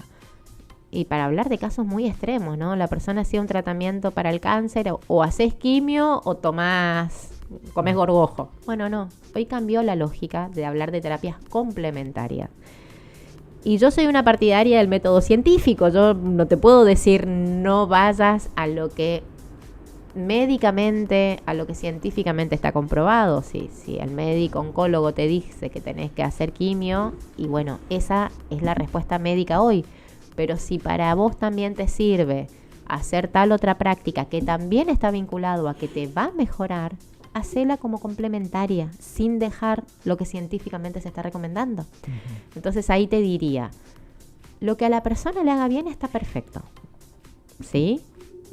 [SPEAKER 2] Y para hablar de casos muy extremos, ¿no? La persona hacía un tratamiento para el cáncer, o haces quimio o comes gorgojo. Bueno, no, hoy cambió la lógica de hablar de terapias complementarias. Y yo soy una partidaria del método científico. Yo no te puedo decir no vayas a lo que médicamente, a lo que científicamente está comprobado. Si el médico oncólogo te dice que tenés que hacer quimio, y bueno, esa es la respuesta médica hoy. Pero si para vos también te sirve hacer tal otra práctica que también está vinculado a que te va a mejorar, hacela como complementaria, sin dejar lo que científicamente se está recomendando. Uh-huh. Entonces ahí te diría, lo que a la persona le haga bien está perfecto, ¿sí?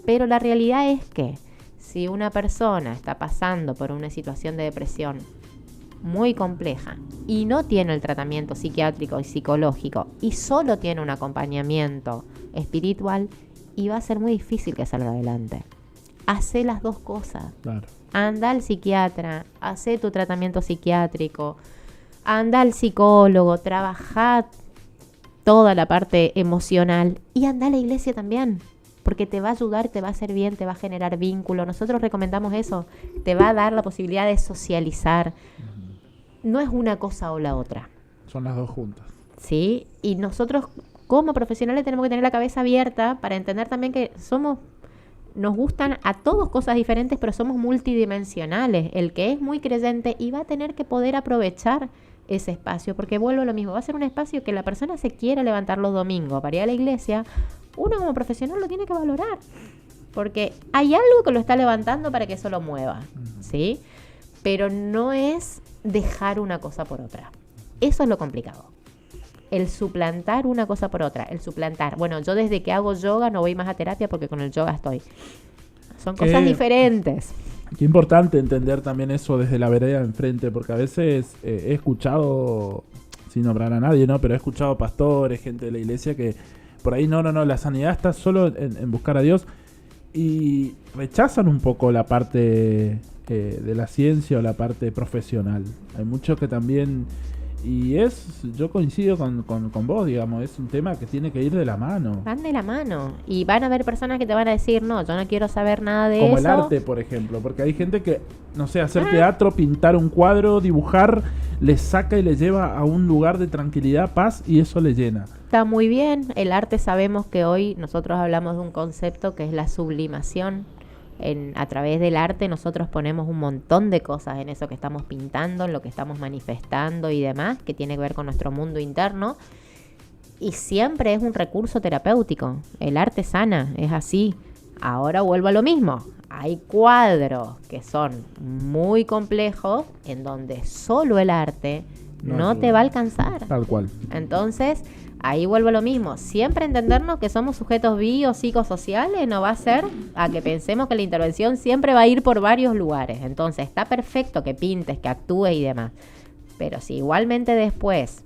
[SPEAKER 2] Pero la realidad es que si una persona está pasando por una situación de depresión muy compleja y no tiene el tratamiento psiquiátrico y psicológico y solo tiene un acompañamiento espiritual, y va a ser muy difícil que salga adelante. Hacé las dos cosas. Claro. Anda al psiquiatra, hacé tu tratamiento psiquiátrico, anda al psicólogo, trabajá toda la parte emocional y anda a la iglesia también, porque te va a ayudar, te va a hacer bien, te va a generar vínculo. Nosotros recomendamos eso, te va a dar la posibilidad de socializar. Uh-huh. No es una cosa o la otra.
[SPEAKER 1] Son las dos juntas.
[SPEAKER 2] Sí, y nosotros como profesionales tenemos que tener la cabeza abierta para entender también que nos gustan a todos cosas diferentes, pero somos multidimensionales. El que es muy creyente y va a tener que poder aprovechar ese espacio, porque vuelvo a lo mismo, va a ser un espacio que la persona se quiera levantar los domingos para ir a la iglesia, uno como profesional lo tiene que valorar, porque hay algo que lo está levantando para que eso lo mueva, ¿sí? Pero no es dejar una cosa por otra. Eso es lo complicado. El suplantar una cosa por otra, bueno, yo desde que hago yoga no voy más a terapia porque con el yoga estoy. Son cosas diferentes.
[SPEAKER 1] Qué importante entender también eso desde la vereda de enfrente, porque a veces he escuchado, sin nombrar a nadie, ¿no? Pero he escuchado pastores, gente de la iglesia que por ahí no, la sanidad está solo en buscar a Dios y rechazan un poco la parte de la ciencia o la parte profesional. Hay muchos que también, y yo coincido con vos, digamos, es un tema que tiene que ir de la mano.
[SPEAKER 2] Van de la mano. Y van a haber personas que te van a decir, no, yo no quiero saber nada de
[SPEAKER 1] Como
[SPEAKER 2] eso.
[SPEAKER 1] el arte, por ejemplo, porque hay gente que, no sé, hacer teatro, pintar un cuadro, dibujar, le saca y le lleva a un lugar de tranquilidad, paz, y eso le llena.
[SPEAKER 2] Está muy bien. El arte, sabemos que hoy nosotros hablamos de un concepto que es la sublimación. A través del arte nosotros ponemos un montón de cosas en eso que estamos pintando, en lo que estamos manifestando y demás, que tiene que ver con nuestro mundo interno. Y siempre es un recurso terapéutico. El arte sana, es así. Ahora vuelvo a lo mismo. Hay cuadros que son muy complejos en donde solo el arte no te va a alcanzar.
[SPEAKER 1] Tal cual.
[SPEAKER 2] Entonces, ahí vuelvo a lo mismo. Siempre entendernos que somos sujetos biopsicosociales no va a ser a que pensemos que la intervención siempre va a ir por varios lugares. Entonces, está perfecto que pintes, que actúes y demás. Pero si igualmente después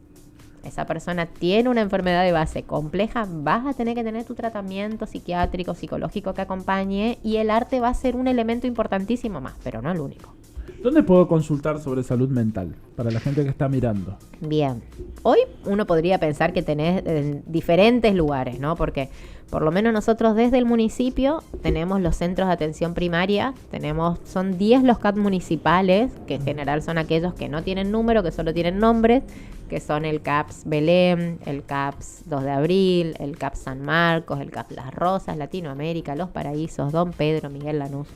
[SPEAKER 2] esa persona tiene una enfermedad de base compleja, vas a tener que tener tu tratamiento psiquiátrico, psicológico que acompañe, y el arte va a ser un elemento importantísimo más, pero no el único.
[SPEAKER 1] ¿Dónde puedo consultar sobre salud mental para la gente que está mirando?
[SPEAKER 2] Bien, hoy uno podría pensar que tenés diferentes lugares, ¿no? Porque por lo menos nosotros desde el municipio tenemos los centros de atención primaria, son 10 los CAT municipales, que en general son aquellos que no tienen número, que solo tienen nombres, que son el CAPS Belén, el CAPS 2 de Abril, el CAPS San Marcos, el CAPS Las Rosas, Latinoamérica, Los Paraísos, Don Pedro, Miguel Lanús,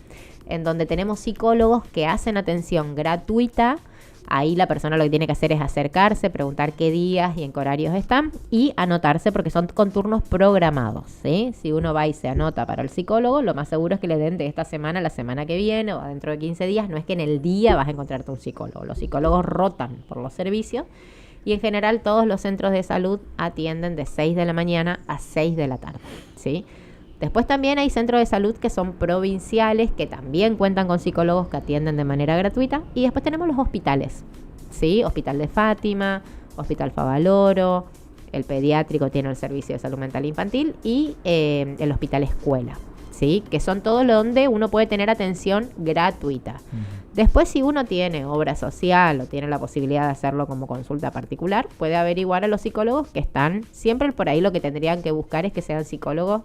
[SPEAKER 2] en donde tenemos psicólogos que hacen atención gratuita. Ahí la persona lo que tiene que hacer es acercarse, preguntar qué días y en qué horarios están y anotarse, porque son con turnos programados, ¿sí? Si uno va y se anota para el psicólogo, lo más seguro es que le den de esta semana a la semana que viene o dentro de 15 días. No es que en el día vas a encontrarte un psicólogo. Los psicólogos rotan por los servicios y en general todos los centros de salud atienden de 6 de la mañana a 6 de la tarde, ¿sí? Después también hay centros de salud que son provinciales, que también cuentan con psicólogos que atienden de manera gratuita. Y después tenemos los hospitales, ¿sí? Hospital de Fátima, Hospital Favaloro, el pediátrico tiene el servicio de salud mental infantil y el hospital escuela, ¿sí? Que son todos donde uno puede tener atención gratuita. Después, si uno tiene obra social o tiene la posibilidad de hacerlo como consulta particular, puede averiguar a los psicólogos que están. Siempre por ahí lo que tendrían que buscar es que sean psicólogos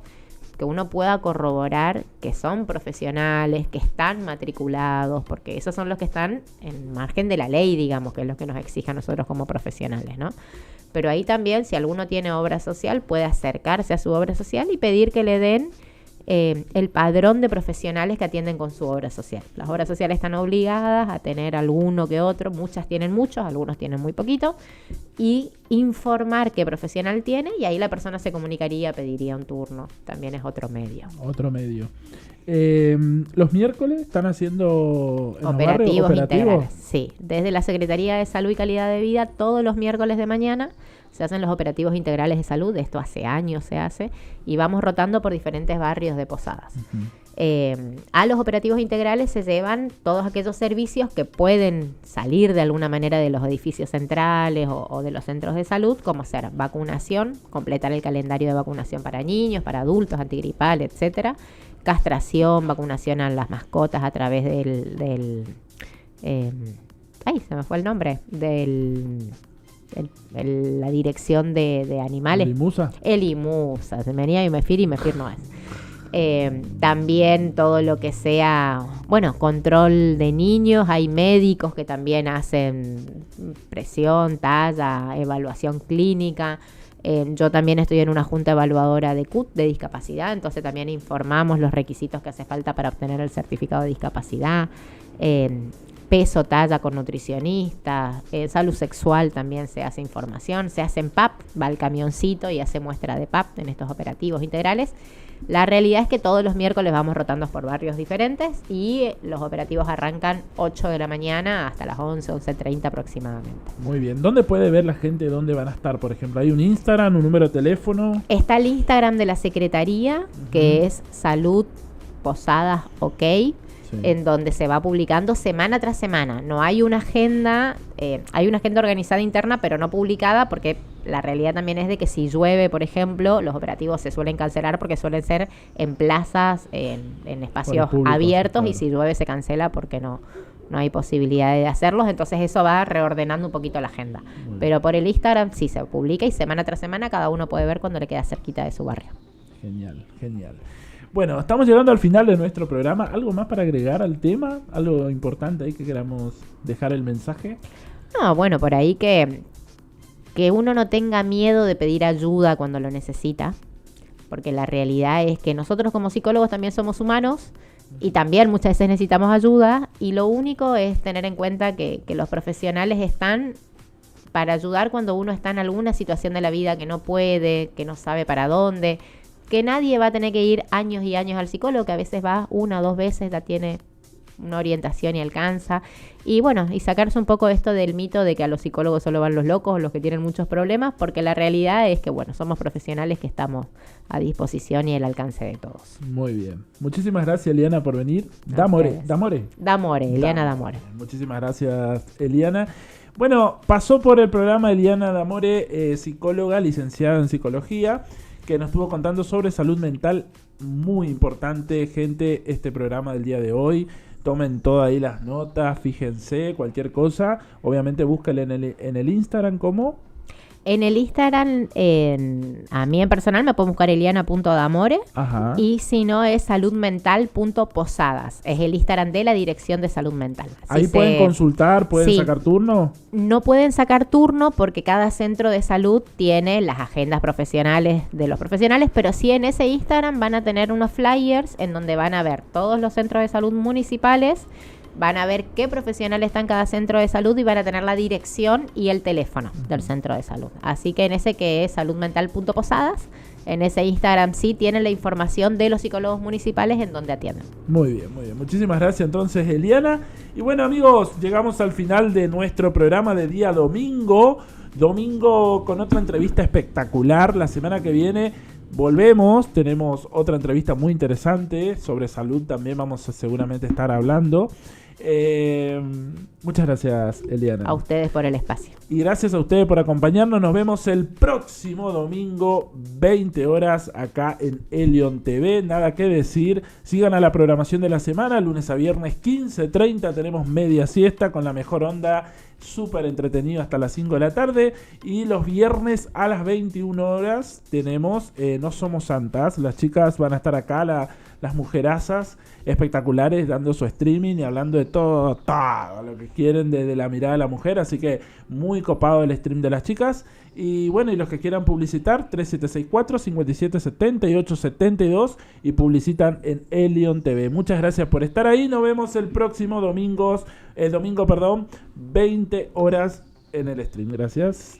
[SPEAKER 2] que uno pueda corroborar que son profesionales, que están matriculados, porque esos son los que están en margen de la ley, digamos, que es lo que nos exige a nosotros como profesionales, ¿no? Pero ahí también, si alguno tiene obra social, puede acercarse a su obra social y pedir que le den el padrón de profesionales que atienden con su obra social. Las obras sociales están obligadas a tener alguno que otro, muchas tienen muchos, algunos tienen muy poquito, y informar qué profesional tiene, y ahí la persona se comunicaría, pediría un turno. También es otro medio.
[SPEAKER 1] Los miércoles están haciendo
[SPEAKER 2] operativos integrales. Sí, desde la Secretaría de Salud y Calidad de Vida, todos los miércoles de mañana se hacen los operativos integrales de salud. Esto hace años se hace, y vamos rotando por diferentes barrios de Posadas. A los operativos integrales se llevan todos aquellos servicios que pueden salir de alguna manera de los edificios centrales o de los centros de salud, como ser vacunación, completar el calendario de vacunación para niños, para adultos, antigripal, etcétera, castración, vacunación a las mascotas a través se me fue el nombre, la dirección de animales. El IMUSA. Se me venía y Mefir no es. También todo lo que sea, control de niños. Hay médicos que también hacen presión, talla, evaluación clínica. Yo también estoy en una junta evaluadora de CUT, de discapacidad, entonces también informamos los requisitos que hace falta para obtener el certificado de discapacidad. Peso, talla con nutricionista, salud sexual también se hace información, se hace en PAP, va el camioncito y hace muestra de PAP en estos operativos integrales. La realidad es que todos los miércoles vamos rotando por barrios diferentes y los operativos arrancan 8 de la mañana hasta las 11:30 aproximadamente.
[SPEAKER 1] Muy bien. ¿Dónde puede ver la gente dónde van a estar? Por ejemplo, ¿hay un Instagram, un número de teléfono?
[SPEAKER 2] Está el Instagram de la Secretaría, que es Salud Posadas OK.
[SPEAKER 1] Sí.
[SPEAKER 2] en donde se va publicando semana tras semana. No hay una agenda, hay una agenda organizada interna, pero no publicada, porque la realidad también es de que si llueve, por ejemplo, los operativos se suelen cancelar porque suelen ser en plazas, en espacios
[SPEAKER 1] público,
[SPEAKER 2] abiertos,
[SPEAKER 1] claro.
[SPEAKER 2] y si llueve se cancela porque no hay posibilidad de hacerlos. Entonces eso va reordenando un poquito la agenda. Pero por el Instagram sí se publica, y semana tras semana cada uno puede ver cuando le queda cerquita de su barrio.
[SPEAKER 1] Genial, genial. Bueno, estamos llegando al final de nuestro programa. ¿Algo más para agregar al tema? ¿Algo importante ahí que queramos dejar el mensaje?
[SPEAKER 2] No, bueno, por ahí que uno no tenga miedo de pedir ayuda cuando lo necesita, porque la realidad es que nosotros como psicólogos también somos humanos y también muchas veces necesitamos ayuda, y lo único es tener en cuenta que los profesionales están para ayudar cuando uno está en alguna situación de la vida que no puede, que no sabe para dónde, que nadie va a tener que ir años y años al psicólogo, que a veces va 1 o 2 veces, ya tiene una orientación y alcanza. Y bueno, y sacarse un poco esto del mito de que a los psicólogos solo van los locos o los que tienen muchos problemas, porque la realidad es que, bueno, somos profesionales que estamos a disposición y al alcance de todos.
[SPEAKER 1] Muy bien. Muchísimas gracias, Eliana, por venir.
[SPEAKER 2] Ustedes.
[SPEAKER 1] Damore.
[SPEAKER 2] Eliana Damore.
[SPEAKER 1] Muchísimas gracias, Eliana. Bueno, pasó por el programa Eliana Damore, psicóloga, licenciada en psicología, que nos estuvo contando sobre salud mental. Muy importante, gente, este programa del día de hoy. Tomen todas ahí las notas, fíjense, cualquier cosa. Obviamente búscale en el Instagram como...
[SPEAKER 2] En el Instagram, a mí en personal me pueden buscar eliana.damore.
[SPEAKER 1] Ajá.
[SPEAKER 2] Y si no, es saludmental.posadas. Es el Instagram de la Dirección de Salud Mental.
[SPEAKER 1] Ahí pueden consultar, pueden
[SPEAKER 2] Sí.
[SPEAKER 1] sacar turno.
[SPEAKER 2] No pueden sacar turno porque cada centro de salud tiene las agendas profesionales de los profesionales, pero sí en ese Instagram van a tener unos flyers en donde van a ver todos los centros de salud municipales, van a ver qué profesional está en cada centro de salud y van a tener la dirección y el teléfono del centro de salud. Así que en ese, que es saludmental.posadas, en ese Instagram sí tienen la información de los psicólogos municipales en donde atienden.
[SPEAKER 1] Muy bien, muy bien. Muchísimas gracias entonces, Eliana. Y bueno, amigos, llegamos al final de nuestro programa de día domingo. Domingo con otra entrevista espectacular. La semana que viene volvemos, tenemos otra entrevista muy interesante sobre salud, también vamos a seguramente estar hablando. Muchas gracias, Eliana.
[SPEAKER 2] A ustedes por el espacio.
[SPEAKER 1] Y gracias a ustedes por acompañarnos. Nos vemos el próximo domingo, 20 horas, acá en Elion TV. Nada que decir. Sigan a la programación de la semana. Lunes a viernes, 15:30. Tenemos media siesta con la mejor onda. Súper entretenido hasta las 5 de la tarde. Y los viernes a las 21 horas tenemos No Somos Santas. Las chicas van a estar acá, las mujerazas espectaculares, dando su streaming y hablando de todo lo que quieren desde la mirada de la mujer. Así que muy copado el stream de las chicas. Y bueno, y los que quieran publicitar, 3764-5778-72 y publicitan en Elion TV. Muchas gracias por estar ahí. Nos vemos el próximo domingo, 20 horas en el stream. Gracias.